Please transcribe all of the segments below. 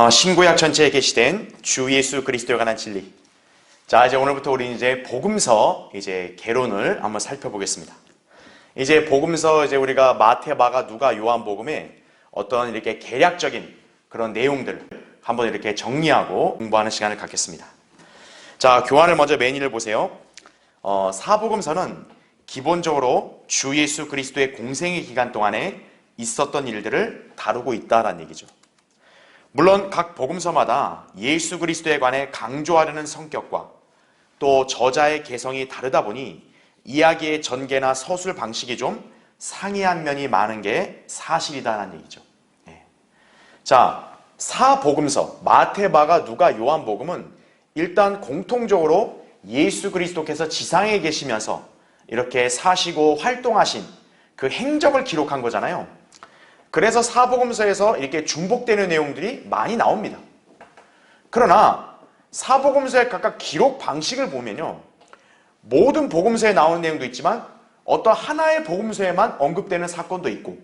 신구약 전체에 게시된 주 예수 그리스도에 관한 진리. 자, 이제 오늘부터 우리 이제 복음서 개론을 한번 살펴보겠습니다. 이제 복음서 우리가 마태, 마가, 누가, 요한복음의 어떤 이렇게 개략적인 그런 내용들 한번 이렇게 정리하고 공부하는 시간을 갖겠습니다. 자, 교환을 먼저 메인을 보세요. 사복음서는 기본적으로 주 예수 그리스도의 공생의 기간 동안에 있었던 일들을 다루고 있다라는 얘기죠. 물론 각 복음서마다 예수 그리스도에 관해 강조하려는 성격과 또 저자의 개성이 다르다 보니 이야기의 전개나 서술 방식이 좀 상이한 면이 많은 게 사실이다라는 얘기죠. 자, 사복음서 마태, 마가, 누가, 요한복음은 일단 공통적으로 예수 그리스도께서 지상에 계시면서 이렇게 사시고 활동하신 그 행적을 기록한 거잖아요. 그래서 사복음서에서 이렇게 중복되는 내용들이 많이 나옵니다. 그러나 사복음서의 각각 기록 방식을 보면요, 모든 복음서에 나오는 내용도 있지만 어떤 하나의 복음서에만 언급되는 사건도 있고,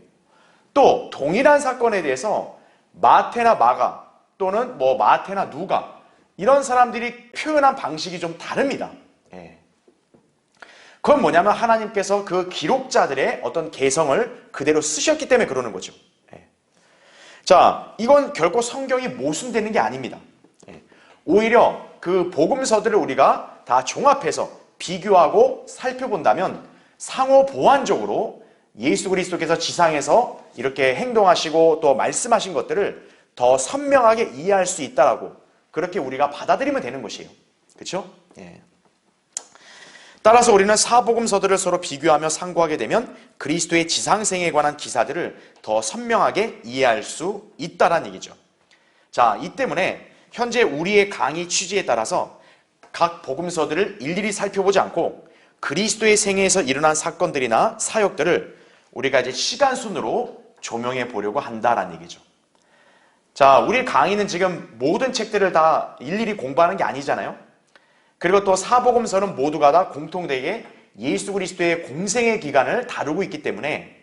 또 동일한 사건에 대해서 마태나 마가 또는 마태나 누가 이런 사람들이 표현한 방식이 좀 다릅니다. 그건 뭐냐면 하나님께서 그 기록자들의 어떤 개성을 그대로 쓰셨기 때문에 그러는 거죠. 자, 이건 결코 성경이 모순되는 게 아닙니다. 오히려 그 복음서들을 우리가 다 종합해서 비교하고 살펴본다면 상호 보완적으로 예수 그리스도께서 지상에서 이렇게 행동하시고 또 말씀하신 것들을 더 선명하게 이해할 수 있다라고 그렇게 우리가 받아들이면 되는 것이에요. 그렇죠? 따라서 우리는 사복음서들을 서로 비교하며 상고하게 되면 그리스도의 지상생에 관한 기사들을 더 선명하게 이해할 수 있다는 얘기죠. 자, 이 때문에 현재 우리의 강의 취지에 따라서 각 복음서들을 일일이 살펴보지 않고 그리스도의 생애에서 일어난 사건들이나 사역들을 우리가 이제 시간 순으로 조명해 보려고 한다는 얘기죠. 자, 우리 강의는 지금 모든 책들을 다 일일이 공부하는 게 아니잖아요. 그리고 또 사복음서는 모두가 다 공통되게 예수 그리스도의 공생의 기간을 다루고 있기 때문에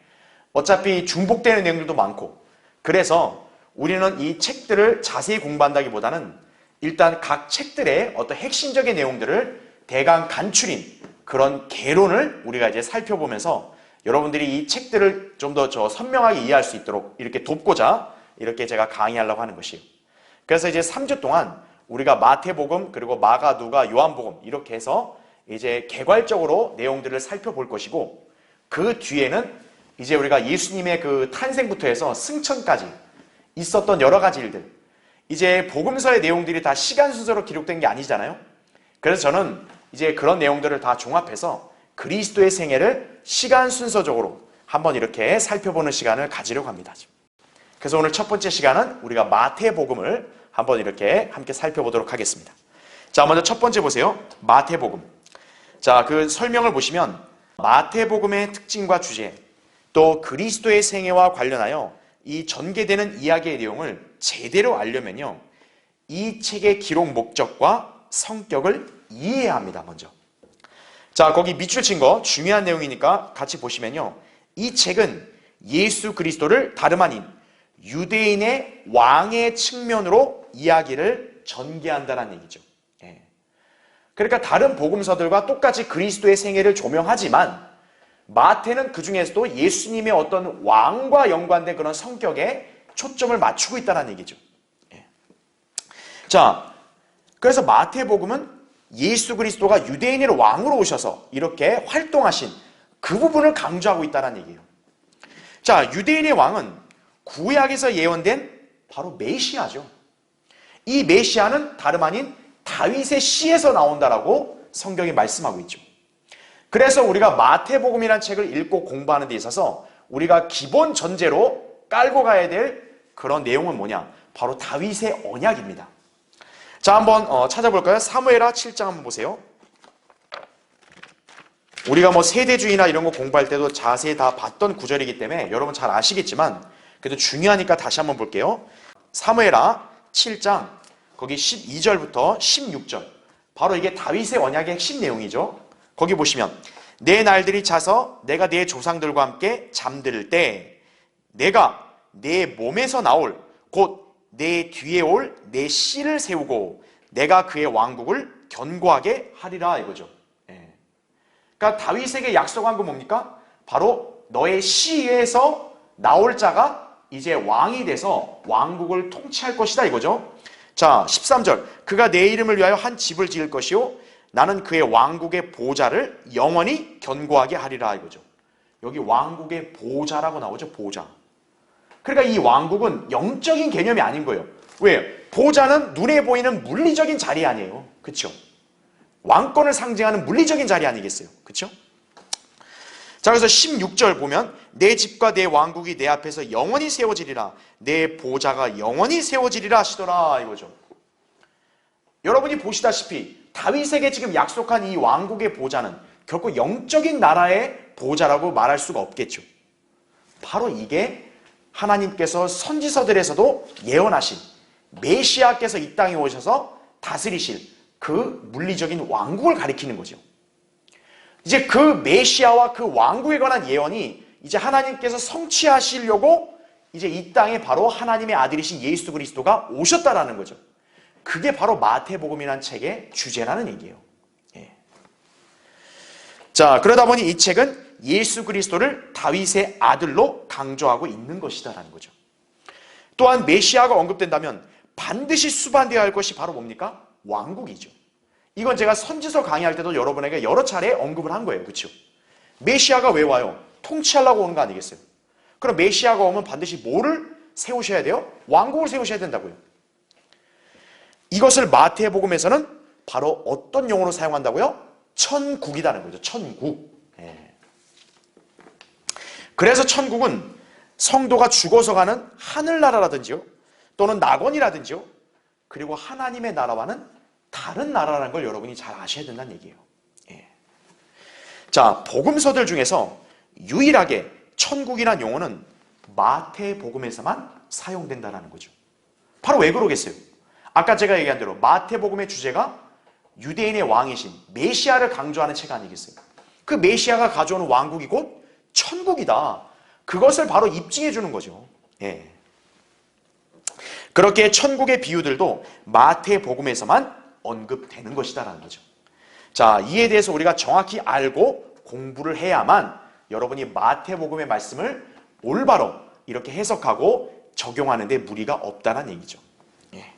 어차피 중복되는 내용들도 많고, 그래서 우리는 이 책들을 자세히 공부한다기보다는 일단 각 책들의 어떤 핵심적인 내용들을 대강 간추린 그런 개론을 우리가 이제 살펴보면서 여러분들이 이 책들을 좀 더 선명하게 이해할 수 있도록 이렇게 돕고자 이렇게 제가 강의하려고 하는 것이에요. 그래서 이제 3주 동안 우리가 마태복음, 그리고 마가, 누가, 요한복음 이렇게 해서 이제 개괄적으로 내용들을 살펴볼 것이고, 그 뒤에는 이제 우리가 예수님의 그 탄생부터 해서 승천까지 있었던 여러 가지 일들, 이제 복음서의 내용들이 다 시간 순서로 기록된 게 아니잖아요. 그래서 저는 이제 그런 내용들을 다 종합해서 그리스도의 생애를 시간 순서적으로 한번 이렇게 살펴보는 시간을 가지려고 합니다. 그래서 오늘 첫 번째 시간은 우리가 마태복음을 한번 이렇게 함께 살펴보도록 하겠습니다. 자, 먼저 첫 번째 보세요. 마태복음. 자, 그 설명을 보시면 마태복음의 특징과 주제, 또 그리스도의 생애와 관련하여 이 전개되는 이야기의 내용을 제대로 알려면요, 이 책의 기록 목적과 성격을 이해해야 합니다. 먼저. 자, 거기 밑줄 친 거 중요한 내용이니까 같이 보시면요, 이 책은 예수 그리스도를 다름 아닌 유대인의 왕의 측면으로 이야기를 전개한다는 얘기죠. 그러니까 다른 복음서들과 똑같이 그리스도의 생애를 조명하지만 마태는 그 중에서도 예수님의 어떤 왕과 연관된 그런 성격에 초점을 맞추고 있다는 얘기죠. 자, 그래서 마태복음은 예수 그리스도가 유대인의 왕으로 오셔서 이렇게 활동하신 그 부분을 강조하고 있다는 얘기예요. 자, 유대인의 왕은 구약에서 예언된 바로 메시아죠. 이 메시아는 다름 아닌 다윗의 씨에서 나온다라고 성경이 말씀하고 있죠. 그래서 우리가 마태복음이라는 책을 읽고 공부하는 데 있어서 우리가 기본 전제로 깔고 가야 될 그런 내용은 뭐냐? 바로 다윗의 언약입니다. 자, 한번 찾아볼까요? 사무엘하 7장 한번 보세요. 우리가 세대주의나 이런 거 공부할 때도 자세히 다 봤던 구절이기 때문에 여러분 잘 아시겠지만 그래도 중요하니까 다시 한번 볼게요. 사무엘하 7장 거기 12절부터 16절, 바로 이게 다윗의 언약의 핵심 내용이죠. 거기 보시면 내 날들이 차서 내가 네 조상들과 함께 잠들 때 내가 내 몸에서 나올 곧 내 뒤에 올 내 씨를 세우고 내가 그의 왕국을 견고하게 하리라 이거죠. 예. 그러니까 다윗에게 약속한 건 뭡니까? 바로 너의 씨에서 나올 자가 이제 왕이 돼서 왕국을 통치할 것이다 이거죠. 자, 13절. 그가 내 이름을 위하여 한 집을 지을 것이요 나는 그의 왕국의 보좌를 영원히 견고하게 하리라 이거죠. 여기 왕국의 보좌라고 나오죠. 보좌. 그러니까 이 왕국은 영적인 개념이 아닌 거예요. 왜요? 보좌는 눈에 보이는 물리적인 자리 아니에요. 그렇죠? 왕권을 상징하는 물리적인 자리 아니겠어요? 그렇죠? 자, 그래서 16절 보면 내 집과 내 왕국이 내 앞에서 영원히 세워지리라. 내 보좌가 영원히 세워지리라 하시더라 이거죠. 여러분이 보시다시피 다윗에게 지금 약속한 이 왕국의 보좌는 결코 영적인 나라의 보좌라고 말할 수가 없겠죠. 바로 이게 하나님께서 선지서들에서도 예언하신 메시아께서 이 땅에 오셔서 다스리실 그 물리적인 왕국을 가리키는 거죠. 이제 그 메시아와 그 왕국에 관한 예언이 이제 하나님께서 성취하시려고 이제 이 땅에 바로 하나님의 아들이신 예수 그리스도가 오셨다라는 거죠. 그게 바로 마태복음이라는 책의 주제라는 얘기예요. 예. 자, 그러다 보니 이 책은 예수 그리스도를 다윗의 아들로 강조하고 있는 것이다라는 거죠. 또한 메시아가 언급된다면 반드시 수반되어야 할 것이 바로 뭡니까? 왕국이죠. 이건 제가 선지서 강의할 때도 여러분에게 여러 차례 언급을 한 거예요. 그렇죠? 메시아가 왜 와요? 통치하려고 오는 거 아니겠어요? 그럼 메시아가 오면 반드시 뭐를 세우셔야 돼요? 왕국을 세우셔야 된다고요. 이것을 마태복음에서는 바로 어떤 용어로 사용한다고요? 천국이라는 거죠. 천국. 예. 그래서 천국은 성도가 죽어서 가는 하늘나라라든지요, 또는 낙원이라든지요, 그리고 하나님의 나라와는 다른 나라라는 걸 여러분이 잘 아셔야 된다는 얘기예요. 예. 자, 복음서들 중에서 유일하게 천국이란 용어는 마태복음에서만 사용된다는 거죠. 바로 왜 그러겠어요? 아까 제가 얘기한 대로 마태복음의 주제가 유대인의 왕이신 메시아를 강조하는 책 아니겠어요? 그 메시아가 가져오는 왕국이 곧 천국이다. 그것을 바로 입증해 주는 거죠. 예. 그렇게 천국의 비유들도 마태복음에서만 언급되는 것이다라는 거죠. 자, 이에 대해서 우리가 정확히 알고 공부를 해야만 여러분이 마태복음의 말씀을 올바로 이렇게 해석하고 적용하는 데 무리가 없다는 얘기죠. 예.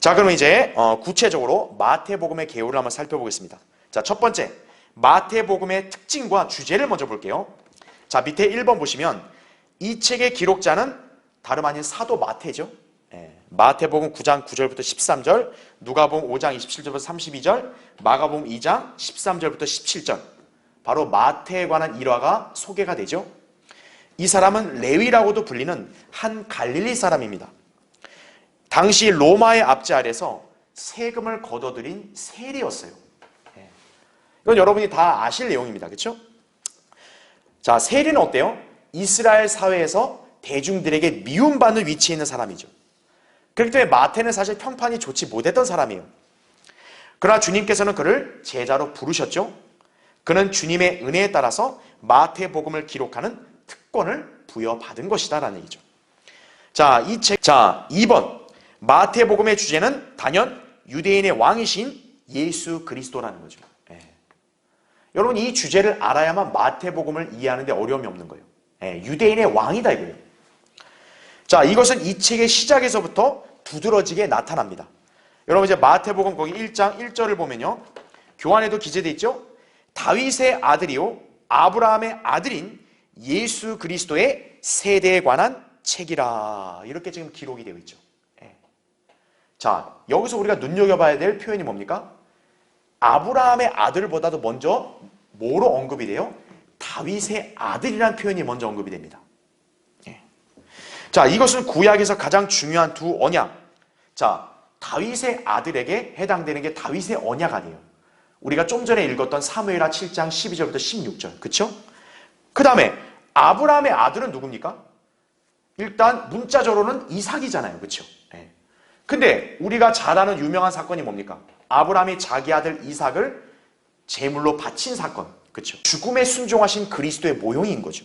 자, 그럼 이제 구체적으로 마태복음의 개요를 한번 살펴보겠습니다. 자, 첫 번째, 마태복음의 특징과 주제를 먼저 볼게요. 자, 밑에 1번 보시면 이 책의 기록자는 다름 아닌 사도 마태죠. 예. 마태복음 9장 9절부터 13절, 누가복음 5장 27절부터 32절, 마가복음 2장 13절부터 17절. 바로 마태에 관한 일화가 소개가 되죠. 이 사람은 레위라고도 불리는 한 갈릴리 사람입니다. 당시 로마의 압제 아래서 세금을 걷어들인 세리였어요. 예. 이건 여러분이 다 아실 내용입니다. 그렇죠? 자, 세리는 어때요? 이스라엘 사회에서 대중들에게 미움받는 위치에 있는 사람이죠. 그렇기 때문에 마태는 사실 평판이 좋지 못했던 사람이에요. 그러나 주님께서는 그를 제자로 부르셨죠. 그는 주님의 은혜에 따라서 마태복음을 기록하는 특권을 부여받은 것이다라는 얘기죠. 자, 2번. 마태복음의 주제는 단연 유대인의 왕이신 예수 그리스도라는 거죠. 예. 여러분, 이 주제를 알아야만 마태복음을 이해하는 데 어려움이 없는 거예요. 예, 유대인의 왕이다 이거예요. 자, 이것은 이 책의 시작에서부터 두드러지게 나타납니다. 여러분, 이제 마태복음 거기 1장 1절을 보면요, 교환에도 기재되어 있죠. 다윗의 아들이요 아브라함의 아들인 예수 그리스도의 세대에 관한 책이라, 이렇게 지금 기록이 되어 있죠. 예. 자, 여기서 우리가 눈여겨봐야 될 표현이 뭡니까? 아브라함의 아들보다도 먼저 뭐로 언급이 돼요? 다윗의 아들이라는 표현이 먼저 언급이 됩니다. 예. 자, 이것은 구약에서 가장 중요한 두 언약. 자, 다윗의 아들에게 해당되는 게 다윗의 언약 아니에요. 우리가 좀 전에 읽었던 사무엘하 7장 12절부터 16절. 그쵸? 그 다음에 아브라함의 아들은 누굽니까? 일단 문자적으로는 이삭이잖아요. 그쵸? 예. 근데 우리가 잘 아는 유명한 사건이 뭡니까? 아브라함이 자기 아들 이삭을 제물로 바친 사건. 그쵸? 죽음에 순종하신 그리스도의 모형인 거죠.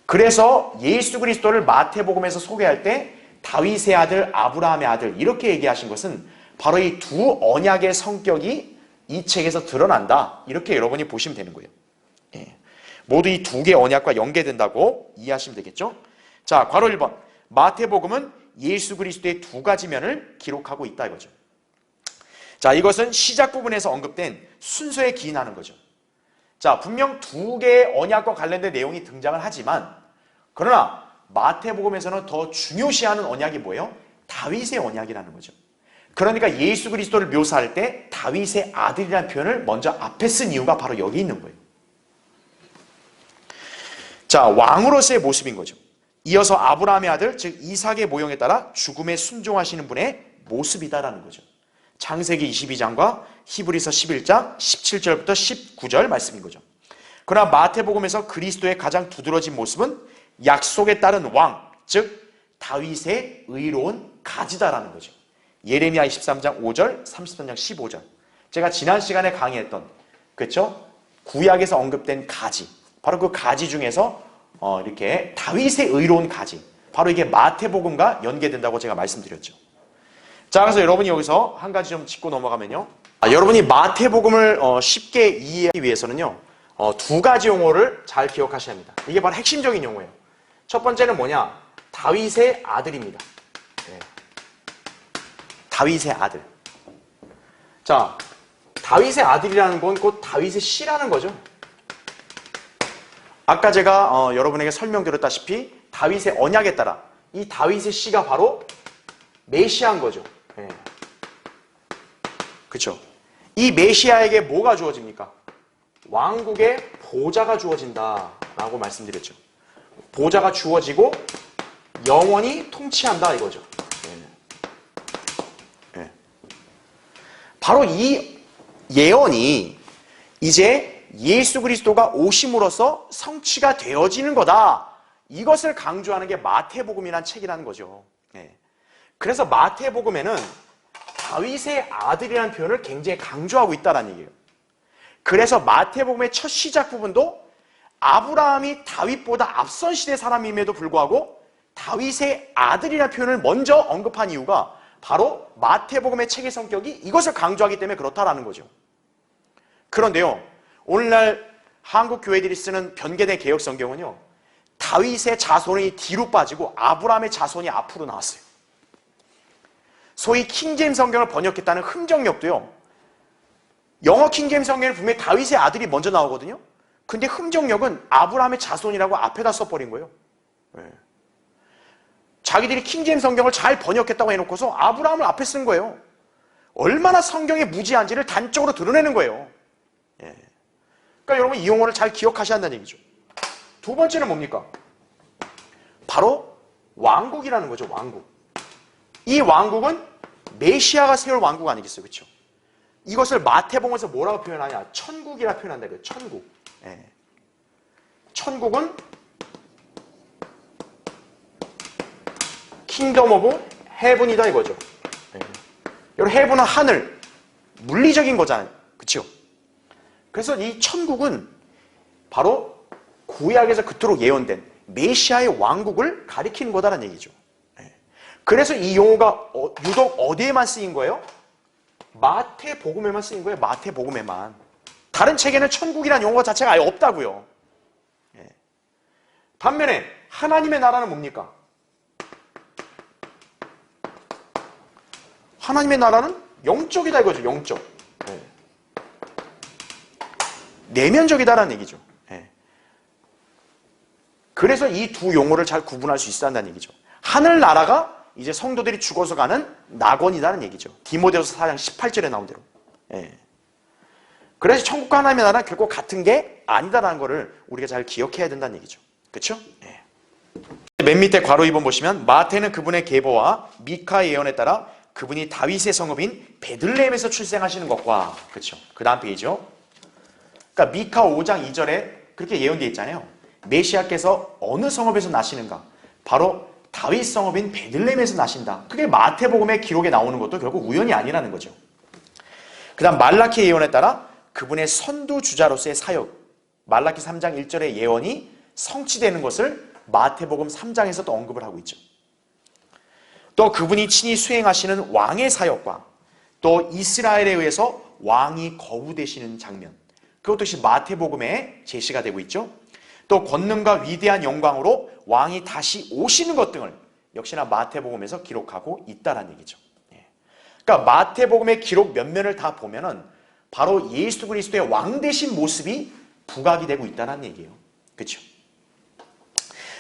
그래서 예수 그리스도를 마태복음에서 소개할 때 다윗의 아들, 아브라함의 아들 이렇게 얘기하신 것은 바로 이 두 언약의 성격이 이 책에서 드러난다. 이렇게 여러분이 보시면 되는 거예요. 예. 모두 이 두 개의 언약과 연계된다고 이해하시면 되겠죠? 자, 괄호 1번. 마태복음은 예수 그리스도의 두 가지 면을 기록하고 있다 이거죠. 자, 이것은 시작 부분에서 언급된 순서에 기인하는 거죠. 자, 분명 두 개의 언약과 관련된 내용이 등장을 하지만 그러나 마태복음에서는 더 중요시하는 언약이 뭐예요? 다윗의 언약이라는 거죠. 그러니까 예수 그리스도를 묘사할 때 다윗의 아들이라는 표현을 먼저 앞에 쓴 이유가 바로 여기 있는 거예요. 자, 왕으로서의 모습인 거죠. 이어서 아브라함의 아들, 즉 이삭의 모형에 따라 죽음에 순종하시는 분의 모습이다라는 거죠. 창세기 22장과 히브리서 11장 17절부터 19절 말씀인 거죠. 그러나 마태복음에서 그리스도의 가장 두드러진 모습은 약속에 따른 왕, 즉 다윗의 의로운 가지다라는 거죠. 예레미야 23장 5절, 33장 15절. 제가 지난 시간에 강의했던, 그렇죠? 구약에서 언급된 가지, 바로 그 가지 중에서 이렇게 다윗의 의로운 가지, 바로 이게 마태복음과 연계된다고 제가 말씀드렸죠. 자, 그래서 여러분이 여기서 한 가지 좀 짚고 넘어가면요. 여러분이 마태복음을 쉽게 이해하기 위해서는요, 두 가지 용어를 잘 기억하셔야 합니다. 이게 바로 핵심적인 용어예요. 첫 번째는 뭐냐? 다윗의 아들입니다. 네. 다윗의 아들. 자, 다윗의 아들이라는 건 곧 다윗의 씨라는 거죠. 아까 제가 여러분에게 설명드렸다시피 다윗의 언약에 따라 이 다윗의 씨가 바로 메시아인 거죠. 네. 그렇죠? 이 메시아에게 뭐가 주어집니까? 왕국의 보좌가 주어진다라고 말씀드렸죠. 보좌가 주어지고 영원히 통치한다 이거죠. 네. 네. 바로 이 예언이 이제 예수 그리스도가 오심으로써 성취가 되어지는 거다. 이것을 강조하는 게 마태복음이라는 책이라는 거죠. 네. 그래서 마태복음에는 다윗의 아들이라는 표현을 굉장히 강조하고 있다는 얘기예요. 그래서 마태복음의 첫 시작 부분도 아브라함이 다윗보다 앞선 시대 사람임에도 불구하고 다윗의 아들이라는 표현을 먼저 언급한 이유가 바로 마태복음의 책의 성격이 이것을 강조하기 때문에 그렇다라는 거죠. 그런데요, 오늘날 한국 교회들이 쓰는 변개된 개혁 성경은요, 다윗의 자손이 뒤로 빠지고 아브라함의 자손이 앞으로 나왔어요. 소위 킹제임스 성경을 번역했다는 흠정력도요, 영어 킹제임스 성경에 분명히 다윗의 아들이 먼저 나오거든요. 근데 흠정력은 아브라함의 자손이라고 앞에다 써버린 거예요. 네. 자기들이 킹제임스 성경을 잘 번역했다고 해놓고서 아브라함을 앞에 쓴 거예요. 얼마나 성경의 무지한지를 단적으로 드러내는 거예요. 네. 그러니까 여러분 이 용어를 잘 기억하셔야 한다는 얘기죠. 두 번째는 뭡니까? 바로 왕국이라는 거죠. 왕국. 이 왕국은 메시아가 세울 왕국 아니겠어요? 그렇죠? 이것을 마태복음에서 뭐라고 표현하냐? 천국이라 표현한다. 천국. 예. 천국은 킹덤 오브 헤븐이다 이거죠. 예. 여러분 헤븐은 하늘, 물리적인 거잖아요. 그렇죠? 그래서 이 천국은 바로 구약에서 그토록 예언된 메시아의 왕국을 가리키는 거다라는 얘기죠. 예. 그래서 이 용어가 유독 어디에만 쓰인 거예요? 마태복음에만 쓰인 거예요. 마태복음에만. 다른 책에는 천국이라는 용어 자체가 아예 없다고요. 예. 반면에 하나님의 나라는 뭡니까? 하나님의 나라는 영적이다 이거죠. 영적. 예. 내면적이다라는 얘기죠. 예. 그래서 이 두 용어를 잘 구분할 수 있어야 한다는 얘기죠. 하늘나라가 이제 성도들이 죽어서 가는 낙원이라는 얘기죠. 디모데후서 4장 18절에 나온 대로. 예. 그래서 천국과 하나님의 나라는 결국 같은 게 아니다라는 것을 우리가 잘 기억해야 된다는 얘기죠. 그렇죠? 예. 맨 밑에 괄호 2번 보시면 마태는 그분의 계보와 미카 예언에 따라 그분이 다윗의 성읍인 베들레헴에서 출생하시는 것과, 그렇죠? 그 다음 페이지죠. 그러니까 미카 5장 2절에 그렇게 예언되어 있잖아요. 메시아께서 어느 성읍에서 나시는가? 바로 다윗 성읍인 베들레헴에서 나신다. 그게 마태복음의 기록에 나오는 것도 결국 우연이 아니라는 거죠. 그 다음 말라키 예언에 따라 그분의 선두주자로서의 사역, 말라키 3장 1절의 예언이 성취되는 것을 마태복음 3장에서도 언급을 하고 있죠. 또 그분이 친히 수행하시는 왕의 사역과 또 이스라엘에 의해서 왕이 거부되시는 장면, 그것도 역시 마태복음에 제시가 되고 있죠. 또 권능과 위대한 영광으로 왕이 다시 오시는 것 등을 역시나 마태복음에서 기록하고 있다는 얘기죠. 그러니까 마태복음의 기록 몇 면을 다 보면은 바로 예수 그리스도의 왕 되신 모습이 부각이 되고 있다는 얘기예요. 그렇죠?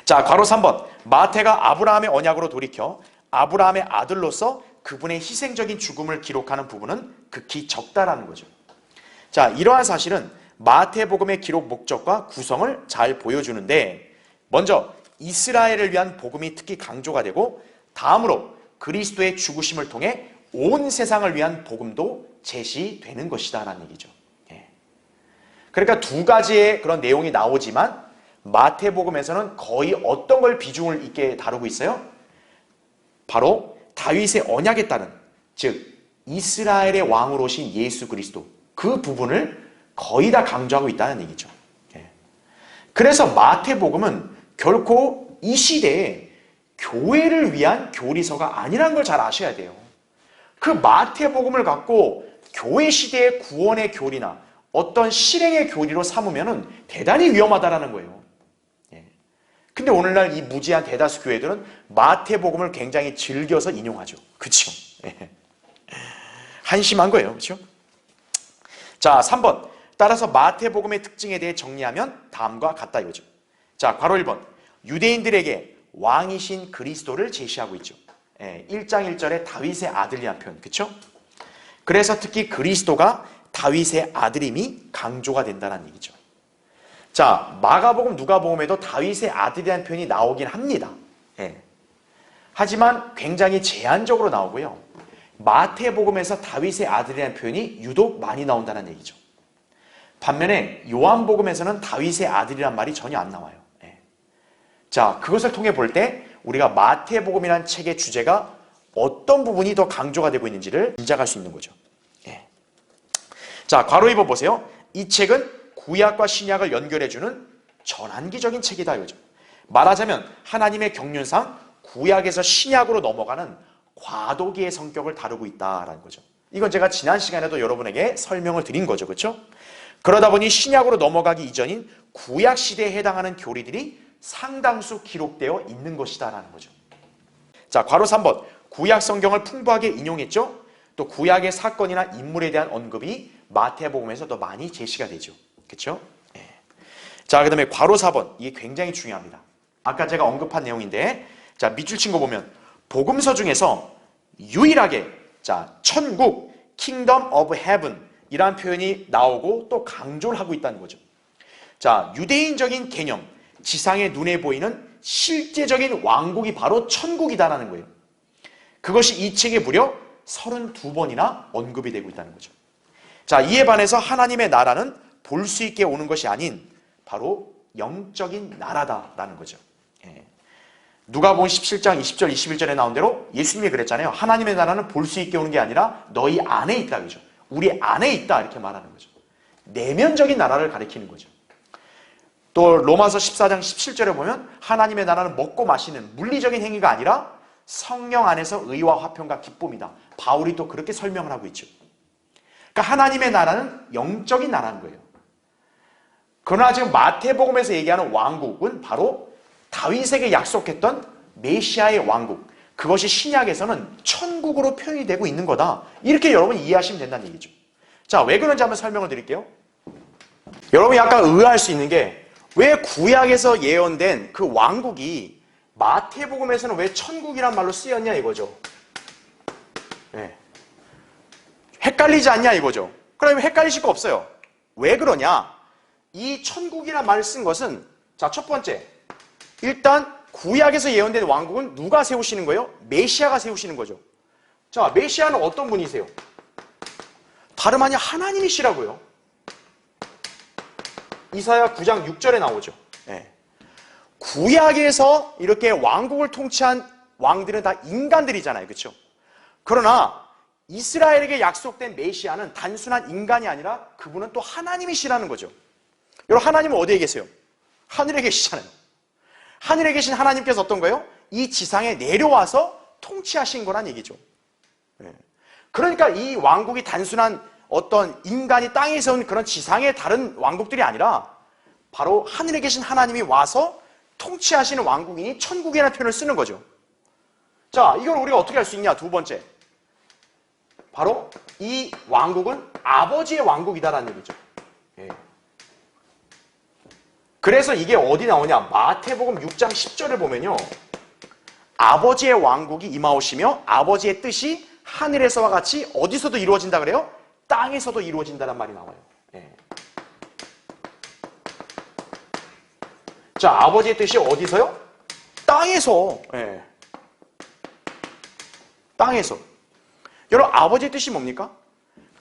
자, 괄호 3번. 마태가 아브라함의 언약으로 돌이켜 아브라함의 아들로서 그분의 희생적인 죽음을 기록하는 부분은 극히 적다라는 거죠. 자, 이러한 사실은 마태복음의 기록 목적과 구성을 잘 보여주는데, 먼저 이스라엘을 위한 복음이 특히 강조가 되고, 다음으로 그리스도의 죽으심을 통해 온 세상을 위한 복음도 제시되는 것이다 라는 얘기죠. 그러니까 두 가지의 그런 내용이 나오지만 마태복음에서는 거의 어떤 걸 비중을 있게 다루고 있어요? 바로 다윗의 언약에 따른, 즉 이스라엘의 왕으로 오신 예수 그리스도, 그 부분을 거의 다 강조하고 있다는 얘기죠. 그래서 마태복음은 결코 이 시대에 교회를 위한 교리서가 아니라는 걸 잘 아셔야 돼요. 그 마태복음을 갖고 교회 시대의 구원의 교리나 어떤 실행의 교리로 삼으면 대단히 위험하다라는 거예요. 근데 오늘날 이 무지한 대다수 교회들은 마태복음을 굉장히 즐겨서 인용하죠. 그렇죠? 한심한 거예요. 그렇죠? 자, 3번. 따라서 마태복음의 특징에 대해 정리하면 다음과 같다 이거죠. 자, 괄호 1번. 유대인들에게 왕이신 그리스도를 제시하고 있죠. 1장 1절에 다윗의 아들이라는 표현. 그렇죠? 그래서 특히 그리스도가 다윗의 아들임이 강조가 된다는 얘기죠. 자, 마가복음, 누가복음에도 다윗의 아들이라는 표현이 나오긴 합니다. 하지만 굉장히 제한적으로 나오고요. 마태복음에서 다윗의 아들이라는 표현이 유독 많이 나온다는 얘기죠. 반면에 요한복음에서는 다윗의 아들이란 말이 전혀 안 나와요. 자, 그것을 통해 볼 때 우리가 마태복음이라는 책의 주제가 어떤 부분이 더 강조가 되고 있는지를 짐작할 수 있는 거죠. 자, 괄호 2번 보세요. 이 책은 구약과 신약을 연결해주는 전환기적인 책이다 이거죠. 말하자면 하나님의 경륜상 구약에서 신약으로 넘어가는 과도기의 성격을 다루고 있다라는 거죠. 이건 제가 지난 시간에도 여러분에게 설명을 드린 거죠. 그렇죠? 그러다 보니 신약으로 넘어가기 이전인 구약 시대에 해당하는 교리들이 상당수 기록되어 있는 것이다라는 거죠. 자, 괄호 3번. 구약 성경을 풍부하게 인용했죠. 또 구약의 사건이나 인물에 대한 언급이 마태복음에서 더 많이 제시가 되죠. 그렇죠? 자, 그 다음에 괄호 4번. 이게 굉장히 중요합니다. 아까 제가 언급한 내용인데, 자, 밑줄 친 거 보면 복음서 중에서 유일하게 자, 천국, Kingdom of Heaven 이라는 표현이 나오고 또 강조를 하고 있다는 거죠. 자, 유대인적인 개념, 지상의 눈에 보이는 실제적인 왕국이 바로 천국이다라는 거예요. 그것이 이 책에 무려 32번이나 언급이 되고 있다는 거죠. 자, 이에 반해서 하나님의 나라는 볼 수 있게 오는 것이 아닌 바로 영적인 나라다라는 거죠. 누가복음 17장 20절 21절에 나온 대로 예수님이 그랬잖아요. 하나님의 나라는 볼 수 있게 오는 게 아니라 너희 안에 있다 그죠. 우리 안에 있다 이렇게 말하는 거죠. 내면적인 나라를 가리키는 거죠. 또 로마서 14장 17절에 보면 하나님의 나라는 먹고 마시는 물리적인 행위가 아니라 성령 안에서 의와 화평과 기쁨이다. 바울이 또 그렇게 설명을 하고 있죠. 그러니까 하나님의 나라는 영적인 나라인 거예요. 그러나 지금 마태복음에서 얘기하는 왕국은 바로 다윗에게 약속했던 메시아의 왕국, 그것이 신약에서는 천국으로 표현이 되고 있는 거다. 이렇게 여러분 이해하시면 된다는 얘기죠. 자, 왜 그런지 한번 설명을 드릴게요. 여러분이 약간 의아할 수 있는 게 왜 구약에서 예언된 그 왕국이 마태복음에서는 왜 천국이란 말로 쓰였냐 이거죠. 헷갈리지 않냐 이거죠. 그러면 헷갈리실 거 없어요. 왜 그러냐? 이 천국이란 말을 쓴 것은, 자, 첫 번째, 일단 구약에서 예언된 왕국은 누가 세우시는 거예요? 메시아가 세우시는 거죠. 자, 메시아는 어떤 분이세요? 다름 아니라 하나님이시라고요. 이사야 9장 6절에 나오죠. 구약에서 이렇게 왕국을 통치한 왕들은 다 인간들이잖아요. 그렇죠? 그러나 이스라엘에게 약속된 메시아는 단순한 인간이 아니라 그분은 또 하나님이시라는 거죠. 여러분, 하나님은 어디에 계세요? 하늘에 계시잖아요. 하늘에 계신 하나님께서 어떤 거예요? 이 지상에 내려와서 통치하신 거란 얘기죠. 예. 그러니까 이 왕국이 단순한 어떤 인간이 땅에서 온 그런 지상의 다른 왕국들이 아니라 바로 하늘에 계신 하나님이 와서 통치하시는 왕국이니 천국이라는 표현을 쓰는 거죠. 자, 이걸 우리가 어떻게 할 수 있냐? 두 번째, 바로 이 왕국은 아버지의 왕국이다라는 얘기죠. 예. 그래서 이게 어디 나오냐? 마태복음 6장 10절을 보면요, 아버지의 왕국이 임하오시며 아버지의 뜻이 하늘에서와 같이 어디서도 이루어진다 그래요? 땅에서도 이루어진다는 말이 나와요. 예. 자, 아버지의 뜻이 어디서요? 땅에서. 예. 땅에서. 여러분, 아버지의 뜻이 뭡니까?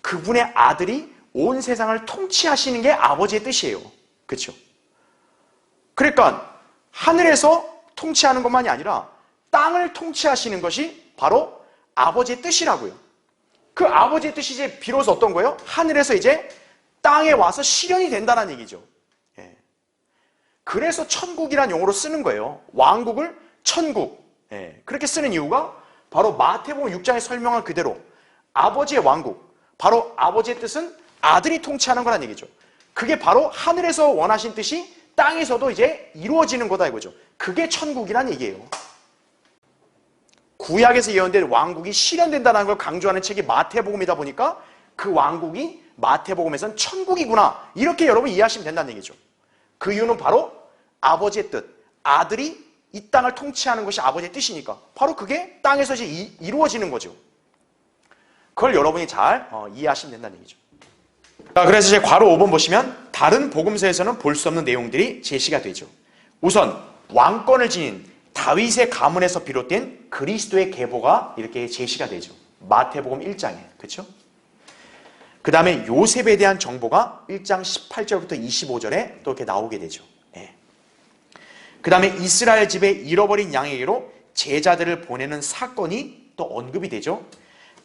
그분의 아들이 온 세상을 통치하시는 게 아버지의 뜻이에요. 그렇죠? 그러니까 하늘에서 통치하는 것만이 아니라 땅을 통치하시는 것이 바로 아버지의 뜻이라고요. 그 아버지의 뜻이 이제 비로소 어떤 거예요? 하늘에서 이제 땅에 와서 실현이 된다는 얘기죠. 예. 그래서 천국이란 용어로 쓰는 거예요. 왕국을 천국. 예. 그렇게 쓰는 이유가 바로 마태복음 6장에 설명한 그대로 아버지의 왕국, 바로 아버지의 뜻은 아들이 통치하는 거란 얘기죠. 그게 바로 하늘에서 원하신 뜻이 땅에서도 이제 이루어지는 거다 이거죠. 그게 천국이란 얘기예요. 구약에서 예언된 왕국이 실현된다는 걸 강조하는 책이 마태복음이다 보니까 그 왕국이 마태복음에서는 천국이구나, 이렇게 여러분 이해하시면 된다는 얘기죠. 그 이유는 바로 아버지의 뜻, 아들이 이 땅을 통치하는 것이 아버지의 뜻이니까 바로 그게 땅에서 이제 이루어지는 거죠. 그걸 여러분이 잘 이해하시면 된다는 얘기죠. 자, 그래서 이제 괄호 5번 보시면 다른 복음서에서는 볼 수 없는 내용들이 제시가 되죠. 우선 왕권을 지닌 다윗의 가문에서 비롯된 그리스도의 계보가 이렇게 제시가 되죠. 마태복음 1장에. 그렇죠? 그 다음에 요셉에 대한 정보가 1장 18절부터 25절에 또 이렇게 나오게 되죠. 예. 그 다음에 이스라엘 집에 잃어버린 양에게로 제자들을 보내는 사건이 또 언급이 되죠.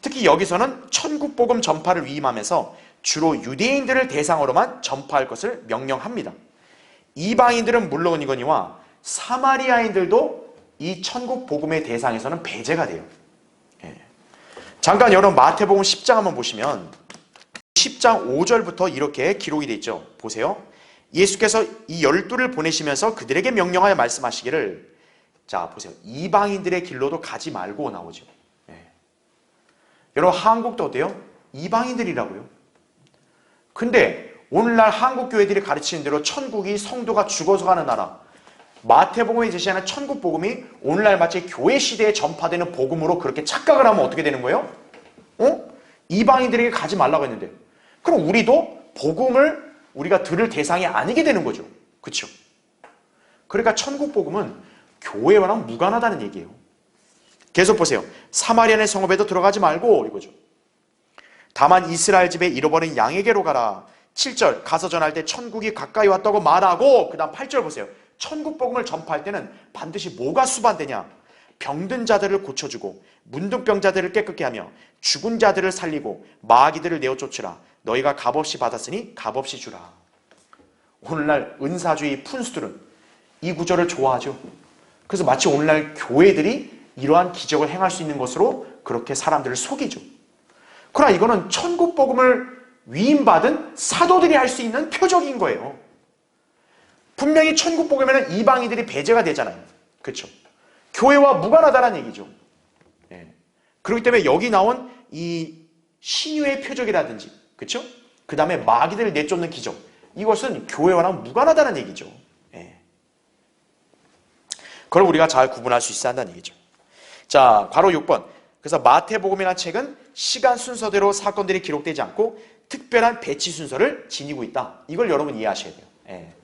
특히 여기서는 천국복음 전파를 위임하면서 주로 유대인들을 대상으로만 전파할 것을 명령합니다. 이방인들은 물론이거니와 사마리아인들도 이 천국복음의 대상에서는 배제가 돼요. 예. 잠깐 여러분 마태복음 10장 한번 보시면 10장 5절부터 이렇게 기록이 되어 있죠. 보세요. 예수께서 이 12를 보내시면서 그들에게 명령하여 말씀하시기를, 자 보세요, 이방인들의 길로도 가지 말고 나오죠. 예. 여러분 한국도 어때요? 이방인들이라고요. 근데 오늘날 한국 교회들이 가르치는 대로 천국이 성도가 죽어서 가는 나라, 마태복음에 제시하는 천국 복음이 오늘날 마치 교회 시대에 전파되는 복음으로 그렇게 착각을 하면 어떻게 되는 거예요? 이방인들에게 가지 말라고 했는데, 그럼 우리도 복음을 우리가 들을 대상이 아니게 되는 거죠. 그렇죠? 그러니까 천국 복음은 교회와는 무관하다는 얘기예요. 계속 보세요. 사마리아의 성읍에도 들어가지 말고 이거죠. 다만 이스라엘 집에 잃어버린 양에게로 가라. 7절 가서 전할 때 천국이 가까이 왔다고 말하고, 그 다음 8절 보세요. 천국 복음을 전파할 때는 반드시 뭐가 수반되냐? 병든 자들을 고쳐주고 문둥병자들을 깨끗게 하며 죽은 자들을 살리고 마귀들을 내어 쫓으라. 너희가 값없이 받았으니 값없이 주라. 오늘날 은사주의 푼수들은 이 구절을 좋아하죠. 그래서 마치 오늘날 교회들이 이러한 기적을 행할 수 있는 것으로 그렇게 사람들을 속이죠. 그러나 이거는 천국 복음을 위임받은 사도들이 할 수 있는 표적인 거예요. 분명히 천국 복음에는 이방인들이 배제가 되잖아요. 그렇죠? 교회와 무관하다는 얘기죠. 예. 그렇기 때문에 여기 나온 이 신유의 표적이라든지, 그렇죠? 그 다음에 마귀들을 내쫓는 기적, 이것은 교회와는 무관하다는 얘기죠. 예. 그걸 우리가 잘 구분할 수 있어야 한다는 얘기죠. 자, 괄호 6번. 그래서 마태복음이라는 책은 시간 순서대로 사건들이 기록되지 않고 특별한 배치 순서를 지니고 있다. 이걸 여러분 이해하셔야 돼요. 예.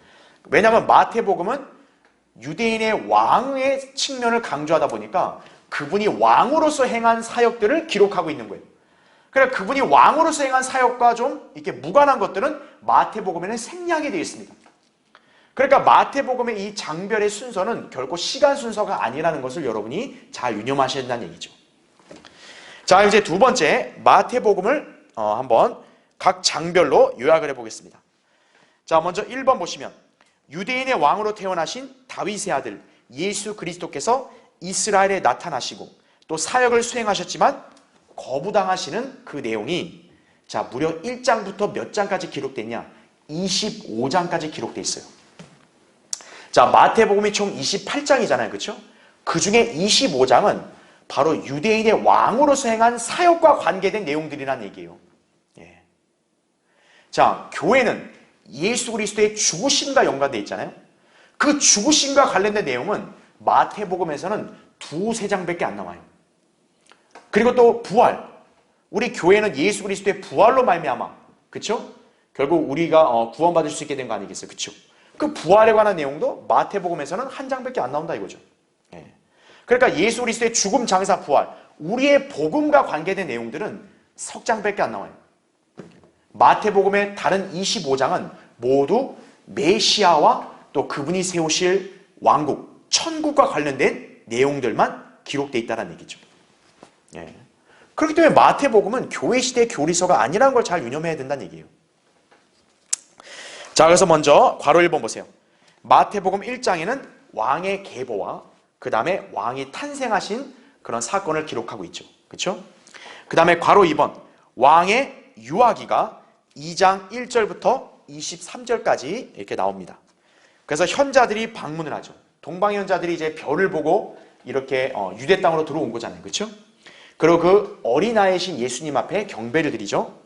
왜냐하면 마태복음은 유대인의 왕의 측면을 강조하다 보니까 그분이 왕으로서 행한 사역들을 기록하고 있는 거예요. 그러니까 그분이 왕으로서 행한 사역과 좀 이렇게 무관한 것들은 마태복음에는 생략이 되어 있습니다. 그러니까 마태복음의 이 장별의 순서는 결코 시간 순서가 아니라는 것을 여러분이 잘 유념하셔야 된다는 얘기죠. 자, 이제 두 번째 마태복음을 한번 각 장별로 요약을 해보겠습니다. 자, 먼저 1번 보시면 유대인의 왕으로 태어나신 다윗의 아들 예수 그리스도께서 이스라엘에 나타나시고 또 사역을 수행하셨지만 거부당하시는 그 내용이 자, 무려 1장부터 몇 장까지 기록됐냐? 25장까지 기록돼 있어요. 자, 마태복음이 총 28장이잖아요. 그렇죠? 그 중에 25장은 바로 유대인의 왕으로서 행한 사역과 관계된 내용들이란 얘기예요. 예. 자, 교회는 예수 그리스도의 죽으심과 연관되어 있잖아요. 그 죽으심과 관련된 내용은 마태복음에서는 2-3장밖에 안 나와요. 그리고 또 부활. 우리 교회는 예수 그리스도의 부활로 말미암아, 그렇죠? 결국 우리가 구원받을 수 있게 된 거 아니겠어요? 그렇죠? 그 부활에 관한 내용도 마태복음에서는 한 장밖에 안 나온다 이거죠. 예. 그러니까 예수 그리스도의 죽음, 장사, 부활, 우리의 복음과 관계된 내용들은 석 장밖에 안 나와요. 마태복음의 다른 25장은 모두 메시아와 또 그분이 세우실 왕국, 천국과 관련된 내용들만 기록되어 있다는 얘기죠. 예. 그렇기 때문에 마태복음은 교회 시대의 교리서가 아니라는 걸 잘 유념해야 된다는 얘기예요. 자, 그래서 먼저 괄호 1번 보세요. 마태복음 1장에는 왕의 계보와 그 다음에 왕이 탄생하신 그런 사건을 기록하고 있죠. 그렇죠? 그 다음에 괄호 2번 왕의 유아기가 2장 1절부터 23절까지 이렇게 나옵니다. 그래서 현자들이 방문을 하죠. 동방의 현자들이 이제 별을 보고 이렇게 유대 땅으로 들어온 거잖아요. 그렇죠? 그리고 그 어린아이신 예수님 앞에 경배를 드리죠.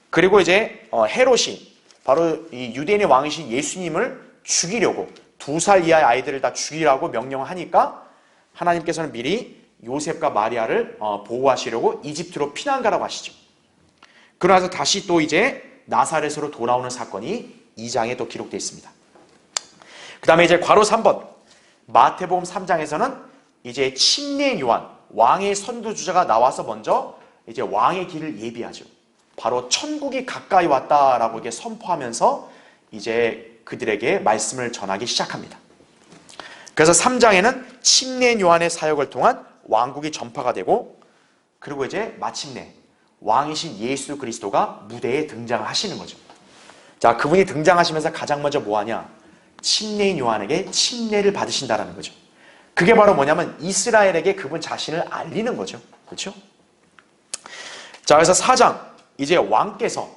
그리고 이제 헤롯이 바로 이 유대인의 왕이신 예수님을 죽이려고 2살 이하의 아이들을 다 죽이라고 명령을 하니까 하나님께서는 미리 요셉과 마리아를 보호하시려고 이집트로 피난 가라고 하시죠. 그러나서 다시 또 이제 나사렛으로 돌아오는 사건이 2장에 또 기록되어 있습니다. 그 다음에 이제 괄호 3번 마태복음 3장에서는 이제 침례 요한 왕의 선두주자가 나와서 먼저 이제 왕의 길을 예비하죠. 바로 천국이 가까이 왔다라고 이렇게 선포하면서 이제 그들에게 말씀을 전하기 시작합니다. 그래서 3장에는 침례 요한의 사역을 통한 왕국이 전파가 되고 그리고 이제 마침내 왕이신 예수 그리스도가 무대에 등장을 하시는 거죠. 자, 그분이 등장하시면서 가장 먼저 뭐하냐? 침례인 요한에게 침례를 받으신다라는 거죠. 그게 바로 뭐냐면 이스라엘에게 그분 자신을 알리는 거죠. 그렇죠? 자, 그래서 4장 이제 왕께서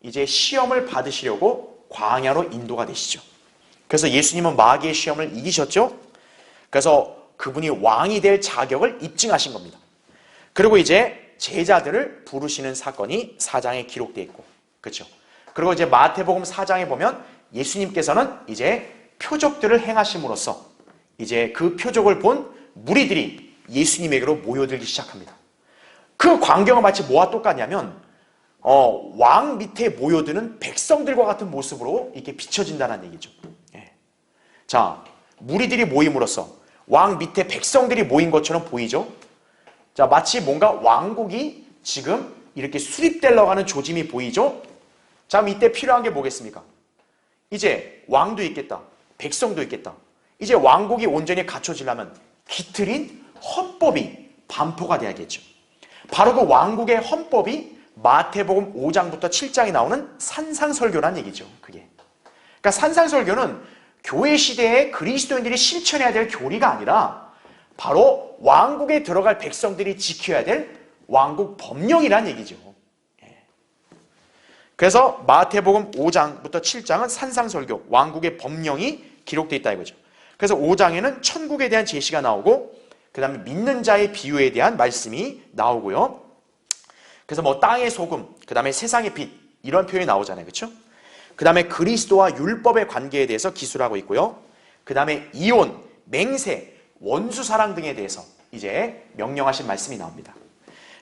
이제 시험을 받으시려고 광야로 인도가 되시죠. 그래서 예수님은 마귀의 시험을 이기셨죠. 그래서 그분이 왕이 될 자격을 입증하신 겁니다. 그리고 이제 제자들을 부르시는 사건이 4장에 기록되어 있고, 그렇죠? 그리고 이제 마태복음 4장에 보면 예수님께서는 이제 표적들을 행하심으로써 이제 그 표적을 본 무리들이 예수님에게로 모여들기 시작합니다. 그 광경은 마치 뭐와 똑같냐면 왕 밑에 모여드는 백성들과 같은 모습으로 이렇게 비춰진다는 얘기죠. 예. 자, 무리들이 모임으로써 왕 밑에 백성들이 모인 것처럼 보이죠. 자, 마치 뭔가 왕국이 지금 이렇게 수립되려고 하는 조짐이 보이죠. 자, 그럼 이때 필요한 게 뭐겠습니까? 이제 왕도 있겠다. 백성도 있겠다. 이제 왕국이 온전히 갖춰지려면 기틀인 헌법이 반포가 돼야겠죠. 바로 그 왕국의 헌법이 마태복음 5장부터 7장에 나오는 산상설교란 얘기죠. 그게. 그러니까 산상설교는 교회 시대에 그리스도인들이 실천해야 될 교리가 아니라 바로 왕국에 들어갈 백성들이 지켜야 될 왕국 법령이란 얘기죠. 그래서 마태복음 5장부터 7장은 산상설교, 왕국의 법령이 기록되어 있다 이거죠. 그래서 5장에는 천국에 대한 제시가 나오고 그 다음에 믿는 자의 비유에 대한 말씀이 나오고요. 그래서 뭐 땅의 소금, 그 다음에 세상의 빛 이런 표현이 나오잖아요. 그렇죠? 그 다음에 그리스도와 율법의 관계에 대해서 기술하고 있고요. 그 다음에 이혼, 맹세, 원수사랑 등에 대해서 이제 명령하신 말씀이 나옵니다.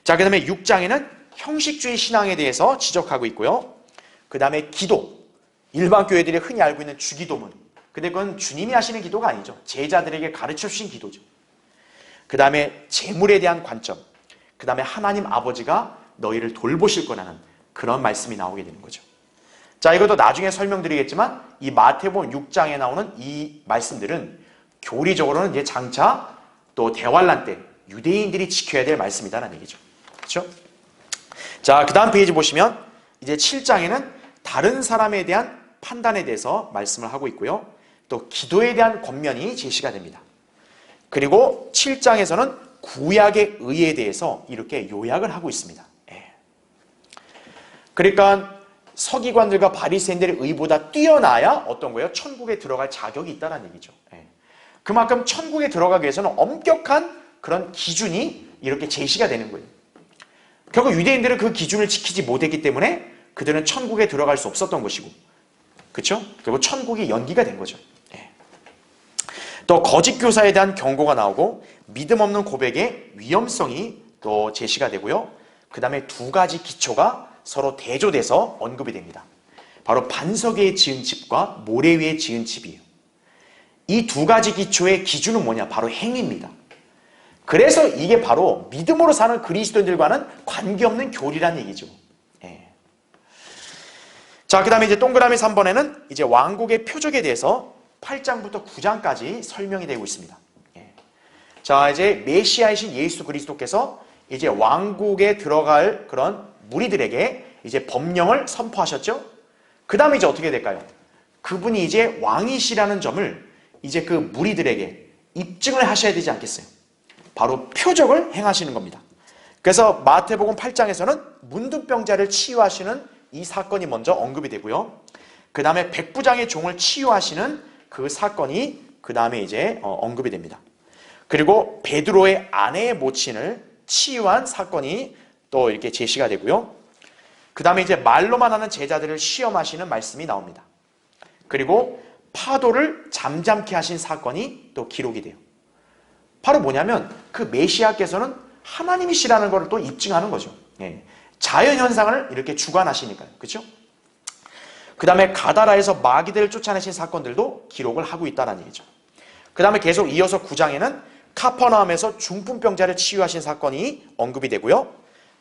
자, 그 다음에 6장에는 형식주의 신앙에 대해서 지적하고 있고요. 그 다음에 기도, 일반 교회들이 흔히 알고 있는 주기도문. 근데 그건 주님이 하시는 기도가 아니죠. 제자들에게 가르쳐 주신 기도죠. 그 다음에 재물에 대한 관점, 그 다음에 하나님 아버지가 너희를 돌보실 거라는 그런 말씀이 나오게 되는 거죠. 자, 이것도 나중에 설명드리겠지만 이 마태복음 6장에 나오는 이 말씀들은 교리적으로는 이제 장차 또 대환란 때 유대인들이 지켜야 될 말씀이다라는 얘기죠. 그렇죠? 자, 그 다음 페이지 보시면 이제 7장에는 다른 사람에 대한 판단에 대해서 말씀을 하고 있고요. 또 기도에 대한 권면이 제시가 됩니다. 그리고 7장에서는 구약의 의에 대해서 이렇게 요약을 하고 있습니다. 그러니까 서기관들과 바리새인들의 의보다 뛰어나야 어떤 거예요? 천국에 들어갈 자격이 있다는 얘기죠. 그만큼 천국에 들어가기 위해서는 엄격한 그런 기준이 이렇게 제시가 되는 거예요. 결국 유대인들은 그 기준을 지키지 못했기 때문에 그들은 천국에 들어갈 수 없었던 것이고, 그렇죠? 그리고 천국이 연기가 된 거죠. 또 거짓 교사에 대한 경고가 나오고 믿음 없는 고백의 위험성이 또 제시가 되고요. 그 다음에 두 가지 기초가 서로 대조돼서 언급이 됩니다. 바로 반석 위에 지은 집과 모래 위에 지은 집이에요. 이 두 가지 기초의 기준은 뭐냐? 바로 행위입니다. 그래서 이게 바로 믿음으로 사는 그리스도인들과는 관계없는 교리라는 얘기죠. 자, 그 다음에 이제 동그라미 3번에는 이제 왕국의 표적에 대해서 8장부터 9장까지 설명이 되고 있습니다. 자, 이제 메시아이신 예수 그리스도께서 이제 왕국에 들어갈 그런 무리들에게 이제 법령을 선포하셨죠. 그 다음에 이제 어떻게 될까요? 그분이 이제 왕이시라는 점을 이제 그 무리들에게 입증을 하셔야 되지 않겠어요? 바로 표적을 행하시는 겁니다. 그래서 마태복음 8장에서는 문둥병자를 치유하시는 이 사건이 먼저 언급이 되고요. 그 다음에 백부장의 종을 치유하시는 그 사건이 그 다음에 이제 언급이 됩니다. 그리고 베드로의 아내의 모친을 치유한 사건이 또 이렇게 제시가 되고요. 그 다음에 이제 말로만 하는 제자들을 시험하시는 말씀이 나옵니다. 그리고 파도를 잠잠케 하신 사건이 또 기록이 돼요. 바로 뭐냐면 그 메시아께서는 하나님이시라는 것을 또 입증하는 거죠. 자연현상을 이렇게 주관하시니까요. 그렇죠? 그 다음에 가다라에서 마귀들을 쫓아내신 사건들도 기록을 하고 있다는 얘기죠. 그 다음에 계속 이어서 9장에는 카퍼나움에서 중풍병자를 치유하신 사건이 언급이 되고요.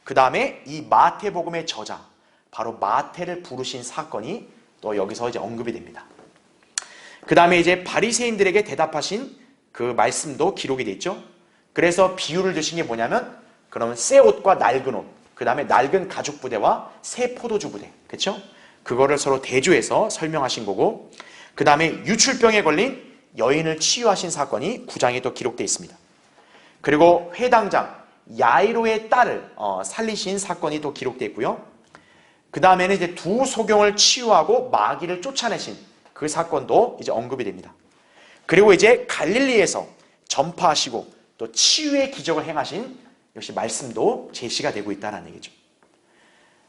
그 다음에 이 마태복음의 저자, 바로 마태를 부르신 사건이 또 여기서 이제 언급이 됩니다. 그 다음에 이제 바리새인들에게 대답하신 그 말씀도 기록이 돼 있죠. 그래서 비유를 드신 게 뭐냐면, 그러면 새 옷과 낡은 옷, 그 다음에 낡은 가죽 부대와 새 포도주 부대, 그렇죠? 그거를 서로 대조해서 설명하신 거고, 그 다음에 유출병에 걸린 여인을 치유하신 사건이 9장에 또 기록되어 있습니다. 그리고 회당장 야이로의 딸을 살리신 사건이 또 기록되어 있고요. 그 다음에는 이제 두 소경을 치유하고 마귀를 쫓아내신 그 사건도 이제 언급이 됩니다. 그리고 이제 갈릴리에서 전파하시고 또 치유의 기적을 행하신 역시 말씀도 제시가 되고 있다는 얘기죠.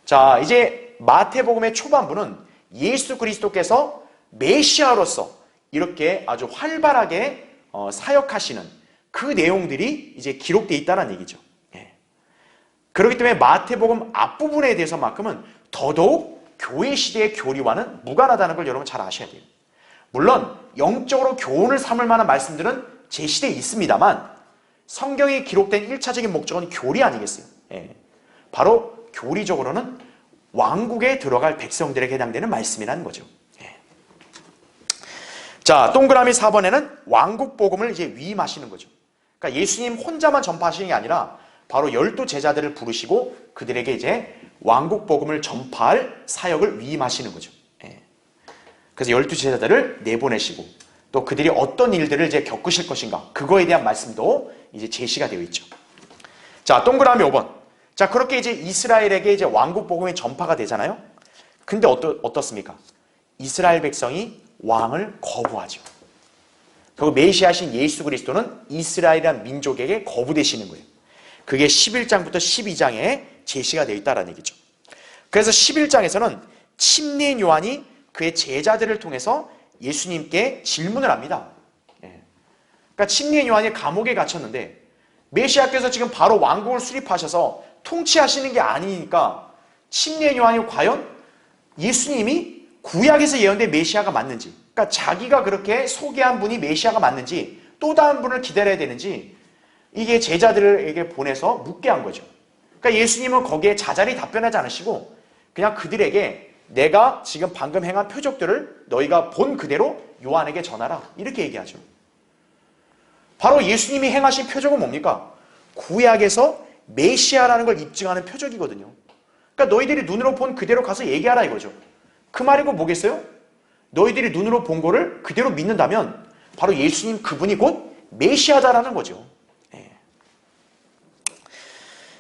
자, 이제 마태복음의 초반부는 예수 그리스도께서 메시아로서 이렇게 아주 활발하게 사역하시는 그 내용들이 이제 기록되어 있다는 얘기죠. 그렇기 때문에 마태복음 앞부분에 대해서만큼은 더더욱 교회 시대의 교리와는 무관하다는 걸 여러분 잘 아셔야 돼요. 물론 영적으로 교훈을 삼을 만한 말씀들은 제 시대에 있습니다만 성경에 기록된 1차적인 목적은 교리 아니겠어요? 바로 교리적으로는 왕국에 들어갈 백성들에게 해당되는 말씀이라는 거죠. 자, 동그라미 4번에는 왕국 복음을 이제 위임하시는 거죠. 그러니까 예수님 혼자만 전파하시는 게 아니라 바로 12 제자들을 부르시고 그들에게 이제 왕국 복음을 전파할 사역을 위임하시는 거죠. 그래서 12 제자들을 내보내시고 또 그들이 어떤 일들을 이제 겪으실 것인가, 그거에 대한 말씀도 이제 제시가 되어 있죠. 자, 동그라미 5번. 자, 그렇게 이제 이스라엘에게 이제 왕국 복음이 전파가 되잖아요. 근데 어떻습니까? 이스라엘 백성이 왕을 거부하죠. 결국 메시아신 예수 그리스도는 이스라엘이라는 민족에게 거부되시는 거예요. 그게 11장부터 12장에 제시가 되어 있다는 얘기죠. 그래서 11장에서는 침례인 요한이 그의 제자들을 통해서 예수님께 질문을 합니다. 그러니까 침례인 요한이 감옥에 갇혔는데 메시아께서 지금 바로 왕국을 수립하셔서 통치하시는 게 아니니까 침례인 요한이 과연 예수님이 구약에서 예언된 메시아가 맞는지, 그러니까 자기가 그렇게 소개한 분이 메시아가 맞는지 또 다른 분을 기다려야 되는지 이게 제자들에게 보내서 묻게 한 거죠. 그러니까 예수님은 거기에 자잘히 답변하지 않으시고 그냥 그들에게 내가 지금 방금 행한 표적들을 너희가 본 그대로 요한에게 전하라, 이렇게 얘기하죠. 바로 예수님이 행하신 표적은 뭡니까? 구약에서 메시아라는 걸 입증하는 표적이거든요. 그러니까 너희들이 눈으로 본 그대로 가서 얘기하라 이거죠. 그 말이고 뭐겠어요? 너희들이 눈으로 본 거를 그대로 믿는다면 바로 예수님 그분이 곧 메시아다라는 거죠.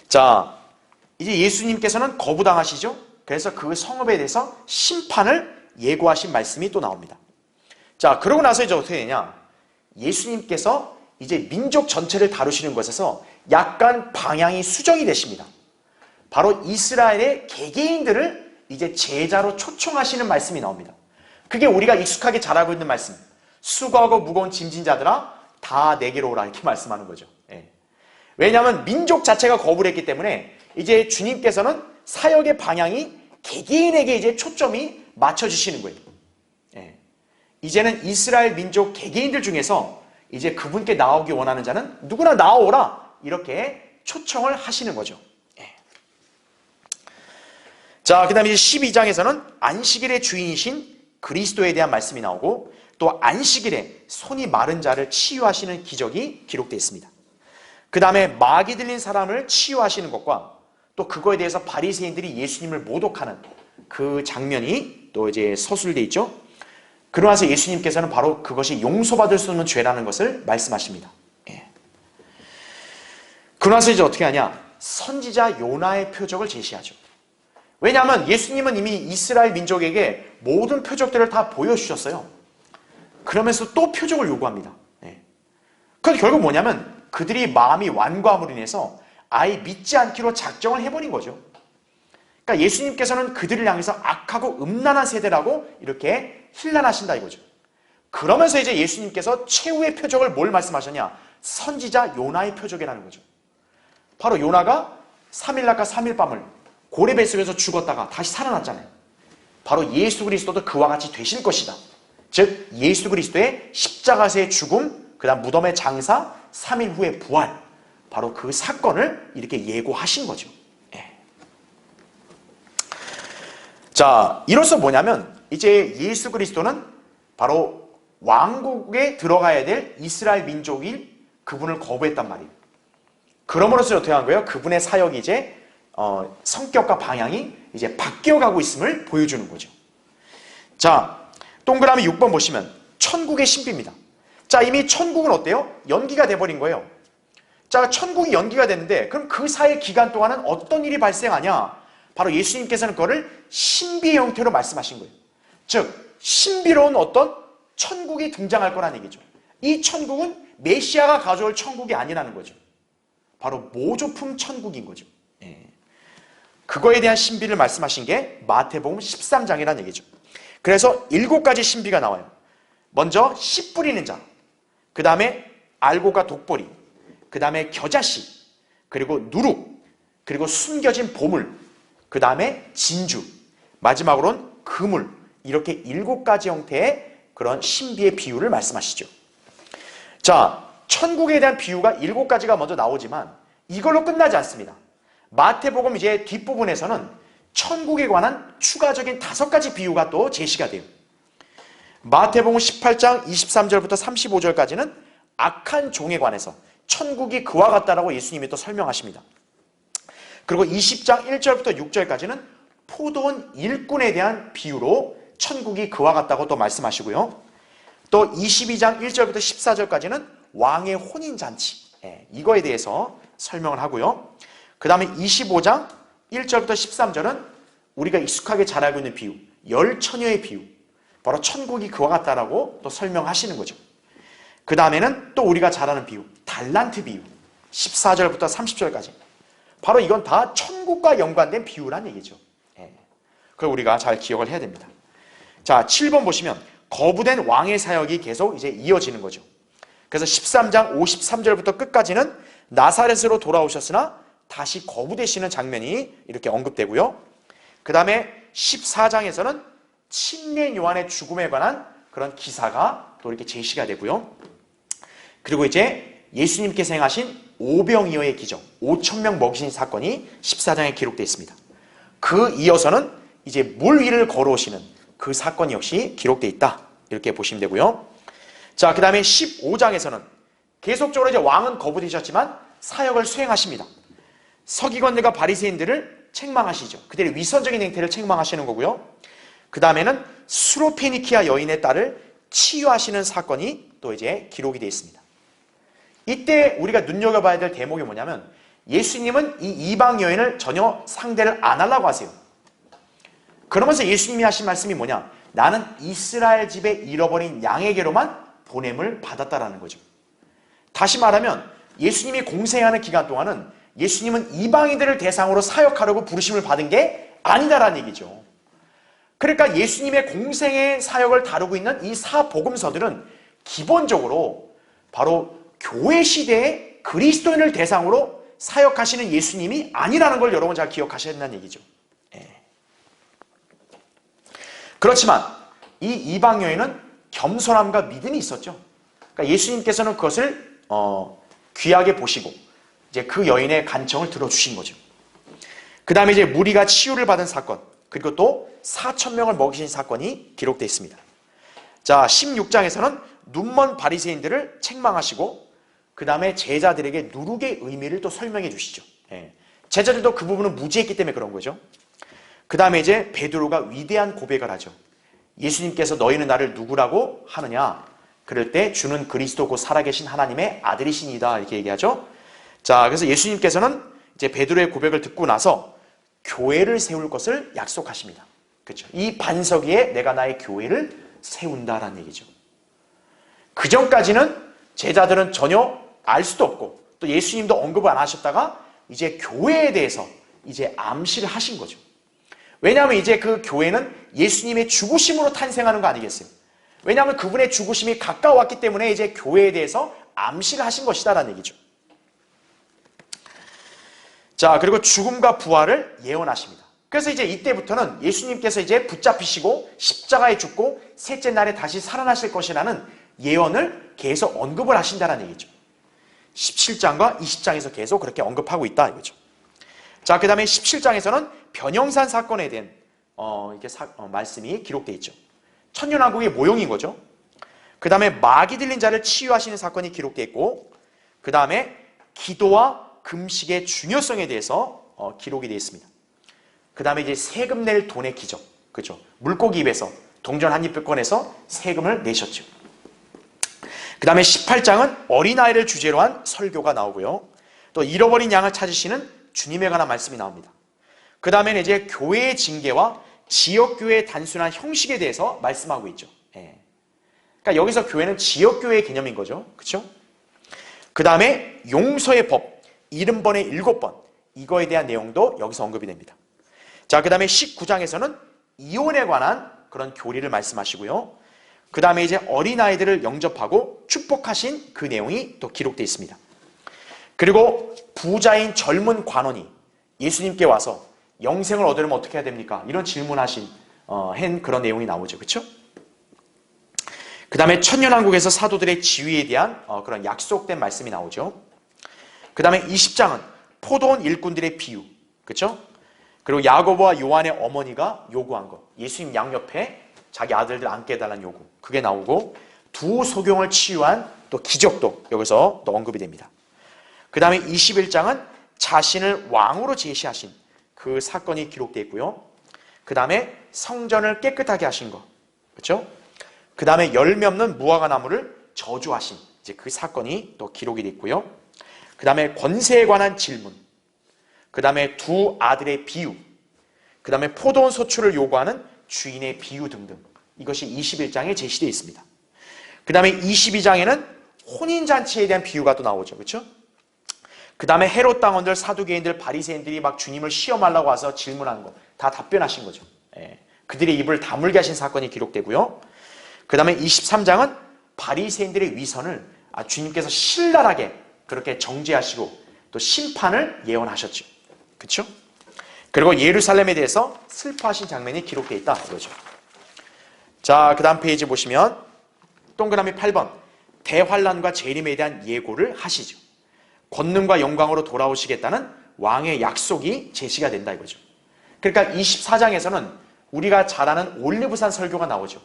자, 이제 예수님께서는 거부당하시죠? 그래서 그 성읍에 대해서 심판을 예고하신 말씀이 또 나옵니다. 자, 그러고 나서 이제 어떻게 되냐? 예수님께서 이제 민족 전체를 다루시는 것에서 약간 방향이 수정이 되십니다. 바로 이스라엘의 개개인들을 이제 제자로 초청하시는 말씀이 나옵니다. 그게 우리가 익숙하게 잘 알고 있는 말씀. 수고하고 무거운 짐진 자들아 다 내게로 오라 이렇게 말씀하는 거죠. 예. 왜냐하면 민족 자체가 거부를 했기 때문에 이제 주님께서는 사역의 방향이 개개인에게 이제 초점이 맞춰주시는 거예요. 예. 이제는 이스라엘 민족 개개인들 중에서 이제 그분께 나오기 원하는 자는 누구나 나오라 이렇게 초청을 하시는 거죠. 예. 자, 그 다음에 12장에서는 안식일의 주인이신 그리스도에 대한 말씀이 나오고 또 안식일에 손이 마른 자를 치유하시는 기적이 기록되어 있습니다. 그 다음에 마귀 들린 사람을 치유하시는 것과 또 그거에 대해서 바리새인들이 예수님을 모독하는 그 장면이 또 이제 서술되어 있죠. 그러면서 예수님께서는 바로 그것이 용서받을 수 없는 죄라는 것을 말씀하십니다. 예. 그러면서 이제 어떻게 하냐? 선지자 요나의 표적을 제시하죠. 왜냐하면 예수님은 이미 이스라엘 민족에게 모든 표적들을 다 보여주셨어요. 그러면서 또 표적을 요구합니다. 예. 그런데 결국 뭐냐면 그들이 마음이 완고함으로 인해서 아예 믿지 않기로 작정을 해버린 거죠. 그러니까 예수님께서는 그들을 향해서 악하고 음란한 세대라고 이렇게 힐난하신다 이거죠. 그러면서 이제 예수님께서 최후의 표적을 뭘 말씀하셨냐? 선지자 요나의 표적이라는 거죠. 바로 요나가 3일낮과 3일밤을 고래 뱃속에서 죽었다가 다시 살아났잖아요. 바로 예수 그리스도도 그와 같이 되실 것이다. 즉 예수 그리스도의 십자가에서의 죽음, 그 다음 무덤의 장사, 3일 후의 부활, 바로 그 사건을 이렇게 예고하신 거죠. 예. 자, 이로써 뭐냐면 이제 예수 그리스도는 바로 왕국에 들어가야 될 이스라엘 민족이 그분을 거부했단 말이에요. 그럼으로써 어떻게 한 거예요? 그분의 사역이 이제 성격과 방향이 이제 바뀌어가고 있음을 보여주는 거죠. 자, 동그라미 6번 보시면 천국의 신비입니다. 자, 이미 천국은 어때요? 연기가 돼버린 거예요. 자, 천국이 연기가 됐는데 그럼 그 사이 기간 동안은 어떤 일이 발생하냐? 바로 예수님께서는 그거를 신비의 형태로 말씀하신 거예요. 즉 신비로운 어떤 천국이 등장할 거라는 얘기죠. 이 천국은 메시아가 가져올 천국이 아니라는 거죠. 바로 모조품 천국인 거죠. 예. 그거에 대한 신비를 말씀하신 게 마태복음 13장이라는 얘기죠. 그래서 7가지 신비가 나와요. 먼저 씨 뿌리는 자, 그 다음에 알곡과 독보리, 그 다음에 겨자씨, 그리고 누룩, 그리고 숨겨진 보물, 그 다음에 진주, 마지막으로는 그물, 이렇게 7가지 형태의 그런 신비의 비유를 말씀하시죠. 자, 천국에 대한 비유가 7가지가 먼저 나오지만 이걸로 끝나지 않습니다. 마태복음 이제 뒷부분에서는 천국에 관한 추가적인 5가지 비유가 또 제시가 돼요. 마태복음 18장 23절부터 35절까지는 악한 종에 관해서 천국이 그와 같다라고 예수님이 또 설명하십니다. 그리고 20장 1절부터 6절까지는 포도원 일꾼에 대한 비유로 천국이 그와 같다고 또 말씀하시고요. 또 22장 1절부터 14절까지는 왕의 혼인잔치, 이거에 대해서 설명을 하고요. 그 다음에 25장 1절부터 13절은 우리가 익숙하게 잘 알고 있는 비유, 열 처녀의 비유, 바로 천국이 그와 같다라고 또 설명하시는 거죠. 그 다음에는 또 우리가 잘 아는 비유, 달란트 비유, 14절부터 30절까지. 바로 이건 다 천국과 연관된 비유란 얘기죠. 그걸 우리가 잘 기억을 해야 됩니다. 자, 7번 보시면 거부된 왕의 사역이 계속 이제 이어지는 거죠. 그래서 13장 53절부터 끝까지는 나사렛으로 돌아오셨으나 다시 거부되시는 장면이 이렇게 언급되고요. 그 다음에 14장에서는 침례 요한의 죽음에 관한 그런 기사가 또 이렇게 제시가 되고요. 그리고 이제 예수님께서 행하신 오병이어의 기적, 5,000명 먹이신 사건이 14장에 기록되어 있습니다. 그 이어서는 이제 물 위를 걸어오시는 그 사건이 역시 기록되어 있다, 이렇게 보시면 되고요. 자, 그 다음에 15장에서는 계속적으로 이제 왕은 거부되셨지만 사역을 수행하십니다. 서기관들과 바리새인들을 책망하시죠. 그들의 위선적인 행태를 책망하시는 거고요. 그 다음에는 수로페니키아 여인의 딸을 치유하시는 사건이 또 이제 기록이 되어 있습니다. 이때 우리가 눈여겨봐야 될 대목이 뭐냐면 예수님은 이 이방 여인을 전혀 상대를 안 하려고 하세요. 그러면서 예수님이 하신 말씀이 뭐냐? 나는 이스라엘 집에 잃어버린 양에게로만 보냄을 받았다라는 거죠. 다시 말하면 예수님이 공생하는 기간 동안은 예수님은 이방인들을 대상으로 사역하려고 부르심을 받은 게 아니다라는 얘기죠. 그러니까 예수님의 공생의 사역을 다루고 있는 이 사복음서들은 기본적으로 바로 교회 시대의 그리스도인을 대상으로 사역하시는 예수님이 아니라는 걸 여러분 잘 기억하셔야 된다는 얘기죠. 그렇지만 이 이방 여인은 겸손함과 믿음이 있었죠. 그러니까 예수님께서는 그것을 귀하게 보시고 이제 그 여인의 간청을 들어주신 거죠. 그 다음에 이제 무리가 치유를 받은 사건, 그리고 또 4,000명을 먹이신 사건이 기록되어 있습니다. 자, 16장에서는 눈먼 바리새인들을 책망하시고 그 다음에 제자들에게 누룩의 의미를 또 설명해 주시죠. 제자들도 그 부분은 무지했기 때문에 그런 거죠. 그 다음에 이제 베드로가 위대한 고백을 하죠. 예수님께서 너희는 나를 누구라고 하느냐? 그럴 때 주는 그리스도 곧 살아계신 하나님의 아들이시니다 이렇게 얘기하죠. 자, 그래서 예수님께서는 이제 베드로의 고백을 듣고 나서 교회를 세울 것을 약속하십니다. 그렇죠? 이 반석 위에 내가 나의 교회를 세운다라는 얘기죠. 그 전까지는 제자들은 전혀 알 수도 없고 또 예수님도 언급을 안 하셨다가 이제 교회에 대해서 이제 암시를 하신 거죠. 왜냐하면 이제 그 교회는 예수님의 죽으심으로 탄생하는 거 아니겠어요? 왜냐하면 그분의 죽으심이 가까웠기 때문에 이제 교회에 대해서 암시를 하신 것이다라는 얘기죠. 자, 그리고 죽음과 부활을 예언하십니다. 그래서 이제 이때부터는 예수님께서 이제 붙잡히시고 십자가에 죽고 셋째 날에 다시 살아나실 것이라는 예언을 계속 언급을 하신다는 얘기죠. 17장과 20장에서 계속 그렇게 언급하고 있다 이거죠. 자, 그 다음에 17장에서는 변형산 사건에 대한 말씀이 기록되어 있죠. 천년왕국의 모형인 거죠. 그 다음에 마귀 들린 자를 치유하시는 사건이 기록되어 있고, 그 다음에 기도와 금식의 중요성에 대해서 기록이 되어 있습니다. 그 다음에 이제 세금 낼 돈의 기적, 그죠? 물고기 입에서 동전 한 입을 꺼내서 세금을 내셨죠. 그 다음에 18장은 어린아이를 주제로 한 설교가 나오고요. 또 잃어버린 양을 찾으시는 주님에 관한 말씀이 나옵니다. 그 다음에는 이제 교회의 징계와 지역교회의 단순한 형식에 대해서 말씀하고 있죠. 그러니까 여기서 교회는 지역교회의 개념인 거죠. 그렇죠? 그 다음에 용서의 법, 70번에 7번, 이거에 대한 내용도 여기서 언급이 됩니다. 자, 그 다음에 19장에서는 이혼에 관한 그런 교리를 말씀하시고요. 그 다음에 이제 어린아이들을 영접하고 축복하신 그 내용이 또 기록되어 있습니다. 그리고 부자인 젊은 관원이 예수님께 와서 영생을 얻으려면 어떻게 해야 됩니까? 이런 질문하신 그런 내용이 나오죠. 그렇죠? 그 다음에 천년왕국에서 사도들의 지위에 대한 그런 약속된 말씀이 나오죠. 그 다음에 20장은 포도원 일꾼들의 비유, 그렇죠? 그리고 야고보와 요한의 어머니가 요구한 것, 예수님 양옆에 자기 아들들 앉게 해달라는 요구, 그게 나오고, 두 소경을 치유한 또 기적도 여기서 또 언급이 됩니다. 그 다음에 21장은 자신을 왕으로 제시하신 그 사건이 기록되어 있고요. 그 다음에 성전을 깨끗하게 하신 것, 그렇죠? 그 다음에 열매 없는 무화과 나무를 저주하신 이제 그 사건이 또 기록이 되어 있고요. 그 다음에 권세에 관한 질문, 그 다음에 두 아들의 비유, 그 다음에 포도원 소출을 요구하는 주인의 비유 등등, 이것이 21장에 제시되어 있습니다. 그 다음에 22장에는 혼인잔치에 대한 비유가 또 나오죠. 그렇죠? 그 다음에 헤롯 당원들, 사두개인들, 바리새인들이 막 주님을 시험하려고 와서 질문한 거 다 답변하신 거죠. 그들의 입을 다물게 하신 사건이 기록되고요. 그 다음에 23장은 바리새인들의 위선을 주님께서 신랄하게 그렇게 정죄하시고 또 심판을 예언하셨죠. 그렇죠? 그리고 예루살렘에 대해서 슬퍼하신 장면이 기록되어 있다 이거죠. 자, 그 다음 페이지 보시면 동그라미 8번, 대환란과 재림에 대한 예고를 하시죠. 권능과 영광으로 돌아오시겠다는 왕의 약속이 제시가 된다 이거죠. 그러니까 24장에서는 우리가 잘 아는 올리브산 설교가 나오죠.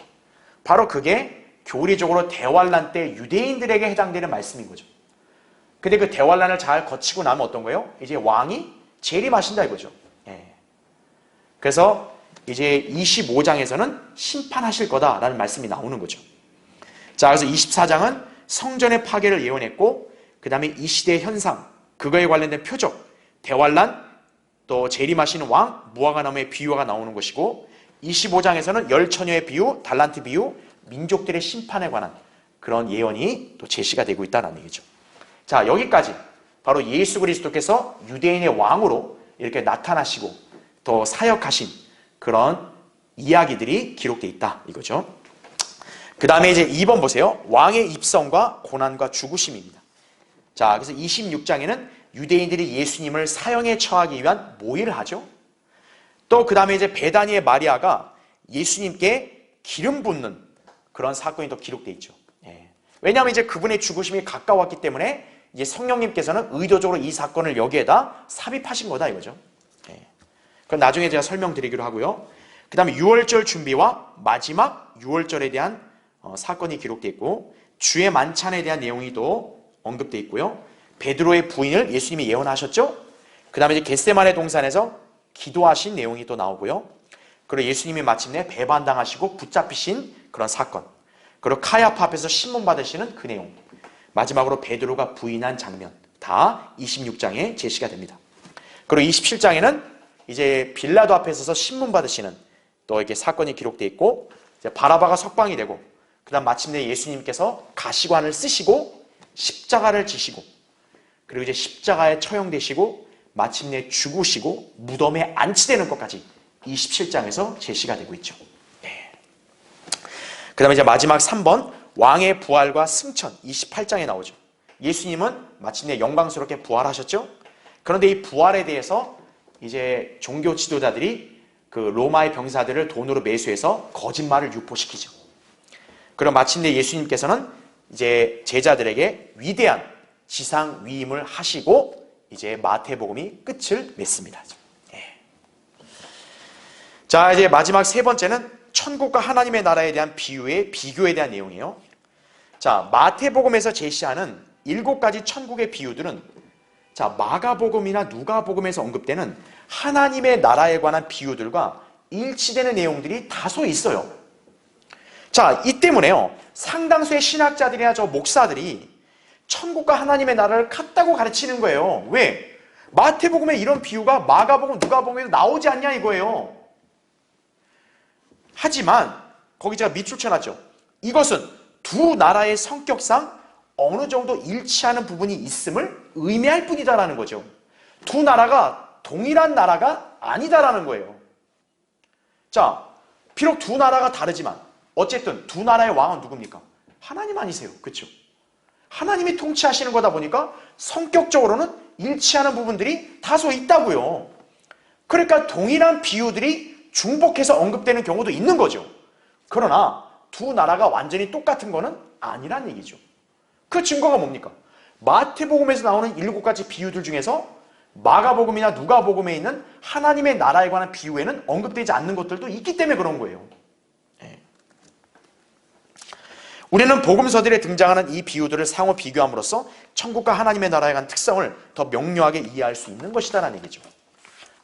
바로 그게 교리적으로 대환란 때 유대인들에게 해당되는 말씀인 거죠. 근데 그 대환란을 잘 거치고 나면 어떤 거예요? 이제 왕이 재림하신다 이거죠. 그래서 이제 25장에서는 심판하실 거다라는 말씀이 나오는 거죠. 자, 그래서 24장은 성전의 파괴를 예언했고, 그 다음에 이 시대의 현상, 그거에 관련된 표적, 대환란, 또 재림하시는 왕, 무화과나무의 비유가 나오는 것이고 25장에서는 열처녀의 비유, 달란트 비유, 민족들의 심판에 관한 그런 예언이 또 제시가 되고 있다는 얘기죠. 자, 여기까지 바로 예수 그리스도께서 유대인의 왕으로 이렇게 나타나시고 또 사역하신 그런 이야기들이 기록되어 있다 이거죠. 그 다음에 이제 2번 보세요. 왕의 입성과 고난과 죽으심입니다. 자, 그래서 26장에는 유대인들이 예수님을 사형에 처하기 위한 모의를 하죠. 또 그 다음에 이제 베다니의 마리아가 예수님께 기름 붓는 그런 사건이 또 기록되어 있죠. 왜냐하면 이제 그분의 죽으심이 가까웠기 때문에 이제 성령님께서는 의도적으로 이 사건을 여기에다 삽입하신 거다 이거죠. 그건 나중에 제가 설명드리기로 하고요. 그 다음에 유월절 준비와 마지막 유월절에 대한 사건이 기록되어 있고 주의 만찬에 대한 내용이 또 언급되어 있고요. 베드로의 부인을 예수님이 예언하셨죠. 그 다음에 이제 겟세마네 동산에서 기도하신 내용이 또 나오고요. 그리고 예수님이 마침내 배반당하시고 붙잡히신 그런 사건, 그리고 카야파 앞에서 신문 받으시는 그 내용, 마지막으로 베드로가 부인한 장면 다 26장에 제시가 됩니다. 그리고 27장에는 이제 빌라도 앞에 서서 신문 받으시는 또 이렇게 사건이 기록되어 있고 이제 바라바가 석방이 되고 그 다음 마침내 예수님께서 가시관을 쓰시고 십자가를 지시고 그리고 이제 십자가에 처형되시고 마침내 죽으시고 무덤에 안치되는 것까지 27장에서 제시가 되고 있죠. 그 다음에 이제 마지막 3번 왕의 부활과 승천 28장에 나오죠. 예수님은 마침내 영광스럽게 부활하셨죠. 그런데 이 부활에 대해서 이제 종교 지도자들이 그 로마의 병사들을 돈으로 매수해서 거짓말을 유포시키죠. 그리고 마침내 예수님께서는 이제 제자들에게 위대한 지상 위임을 하시고 이제 마태복음이 끝을 맺습니다. 자, 이제 마지막 세 번째는 천국과 하나님의 나라에 대한 비교에 대한 내용이에요. 자, 마태복음에서 제시하는 7가지 천국의 비유들은 자, 마가복음이나 누가복음에서 언급되는 하나님의 나라에 관한 비유들과 일치되는 내용들이 다소 있어요. 자, 이 때문에요. 상당수의 신학자들이나 저 목사들이 천국과 하나님의 나라를 같다고 가르치는 거예요. 왜? 마태복음에 이런 비유가 마가복음, 누가복음에도 나오지 않냐 이거예요. 하지만 거기 제가 밑줄 쳐놨죠. 이것은 두 나라의 성격상 어느 정도 일치하는 부분이 있음을 의미할 뿐이다라는 거죠. 두 나라가 동일한 나라가 아니다라는 거예요. 자, 비록 두 나라가 다르지만 어쨌든 두 나라의 왕은 누굽니까? 하나님 아니세요. 그렇죠? 하나님이 통치하시는 거다 보니까 성격적으로는 일치하는 부분들이 다소 있다고요. 그러니까 동일한 비유들이 중복해서 언급되는 경우도 있는 거죠. 그러나 두 나라가 완전히 똑같은 거는 아니란 얘기죠. 그 증거가 뭡니까? 마태복음에서 나오는 7가지 비유들 중에서 마가복음이나 누가복음에 있는 하나님의 나라에 관한 비유에는 언급되지 않는 것들도 있기 때문에 그런 거예요. 우리는 복음서들에 등장하는 이 비유들을 상호 비교함으로써 천국과 하나님의 나라에 관한 특성을 더 명료하게 이해할 수 있는 것이다라는 얘기죠.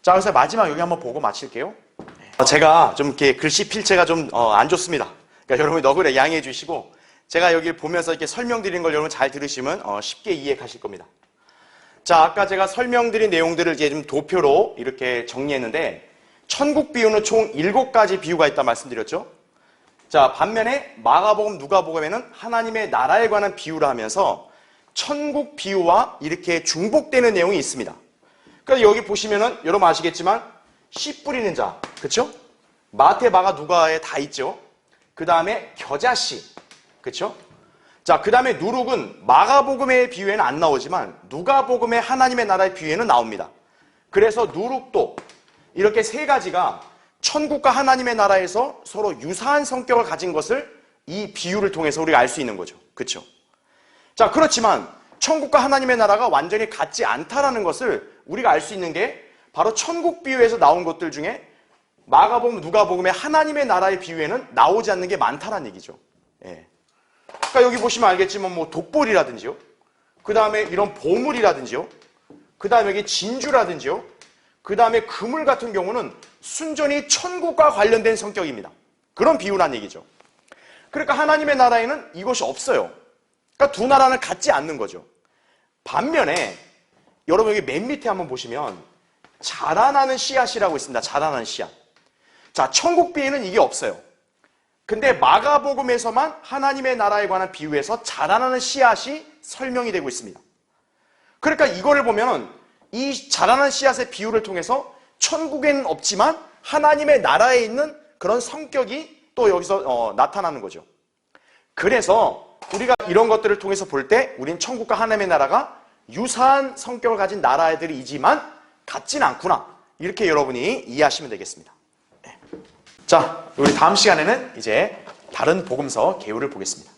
자, 그래서 마지막 여기 한번 보고 마칠게요. 제가 좀 이렇게 글씨 필체가 좀 안 좋습니다. 그러니까 여러분이 너그레 양해해 주시고 제가 여기 보면서 이렇게 설명드리는 걸 여러분 잘 들으시면 쉽게 이해하실 겁니다. 자, 아까 제가 설명드린 내용들을 이제 좀 도표로 이렇게 정리했는데 천국 비유는 총 7가지 비유가 있다 말씀드렸죠. 자, 반면에 마가복음, 누가복음에는 하나님의 나라에 관한 비유를 하면서 천국 비유와 이렇게 중복되는 내용이 있습니다. 그래서 여기 보시면은 여러분 아시겠지만 씨 뿌리는 자, 그렇죠? 마태, 마가, 누가에 다 있죠. 그 다음에 겨자씨, 그렇죠? 자, 그 다음에 누룩은 마가복음의 비유에는 안 나오지만 누가복음의 하나님의 나라의 비유에는 나옵니다. 그래서 누룩도 이렇게 세 가지가 천국과 하나님의 나라에서 서로 유사한 성격을 가진 것을 이 비유를 통해서 우리가 알 수 있는 거죠. 그렇죠? 자, 그렇지만 천국과 하나님의 나라가 완전히 같지 않다라는 것을 우리가 알 수 있는 게 바로 천국 비유에서 나온 것들 중에 마가복음, 누가복음의 하나님의 나라의 비유에는 나오지 않는 게 많다라는 얘기죠. 그러니까 여기 보시면 알겠지만 뭐 독볼이라든지요. 그 다음에 이런 보물이라든지요. 그 다음에 여기 진주라든지요. 그 다음에 그물 같은 경우는 순전히 천국과 관련된 성격입니다. 그런 비유란 얘기죠. 그러니까 하나님의 나라에는 이것이 없어요. 그러니까 두 나라는 같지 않는 거죠. 반면에 여러분 여기 맨 밑에 한번 보시면 자라나는 씨앗이라고 있습니다. 자라나는 씨앗. 자, 천국 비유는 이게 없어요. 근데 마가복음에서만 하나님의 나라에 관한 비유에서 자라나는 씨앗이 설명이 되고 있습니다. 그러니까 이거를 보면 이 자라나는 씨앗의 비유를 통해서 천국에는 없지만 하나님의 나라에 있는 그런 성격이 또 여기서 나타나는 거죠. 그래서 우리가 이런 것들을 통해서 볼 때 우린 천국과 하나님의 나라가 유사한 성격을 가진 나라들이지만 같진 않구나. 이렇게 여러분이 이해하시면 되겠습니다. 네. 자, 우리 다음 시간에는 이제 다른 복음서 개요를 보겠습니다.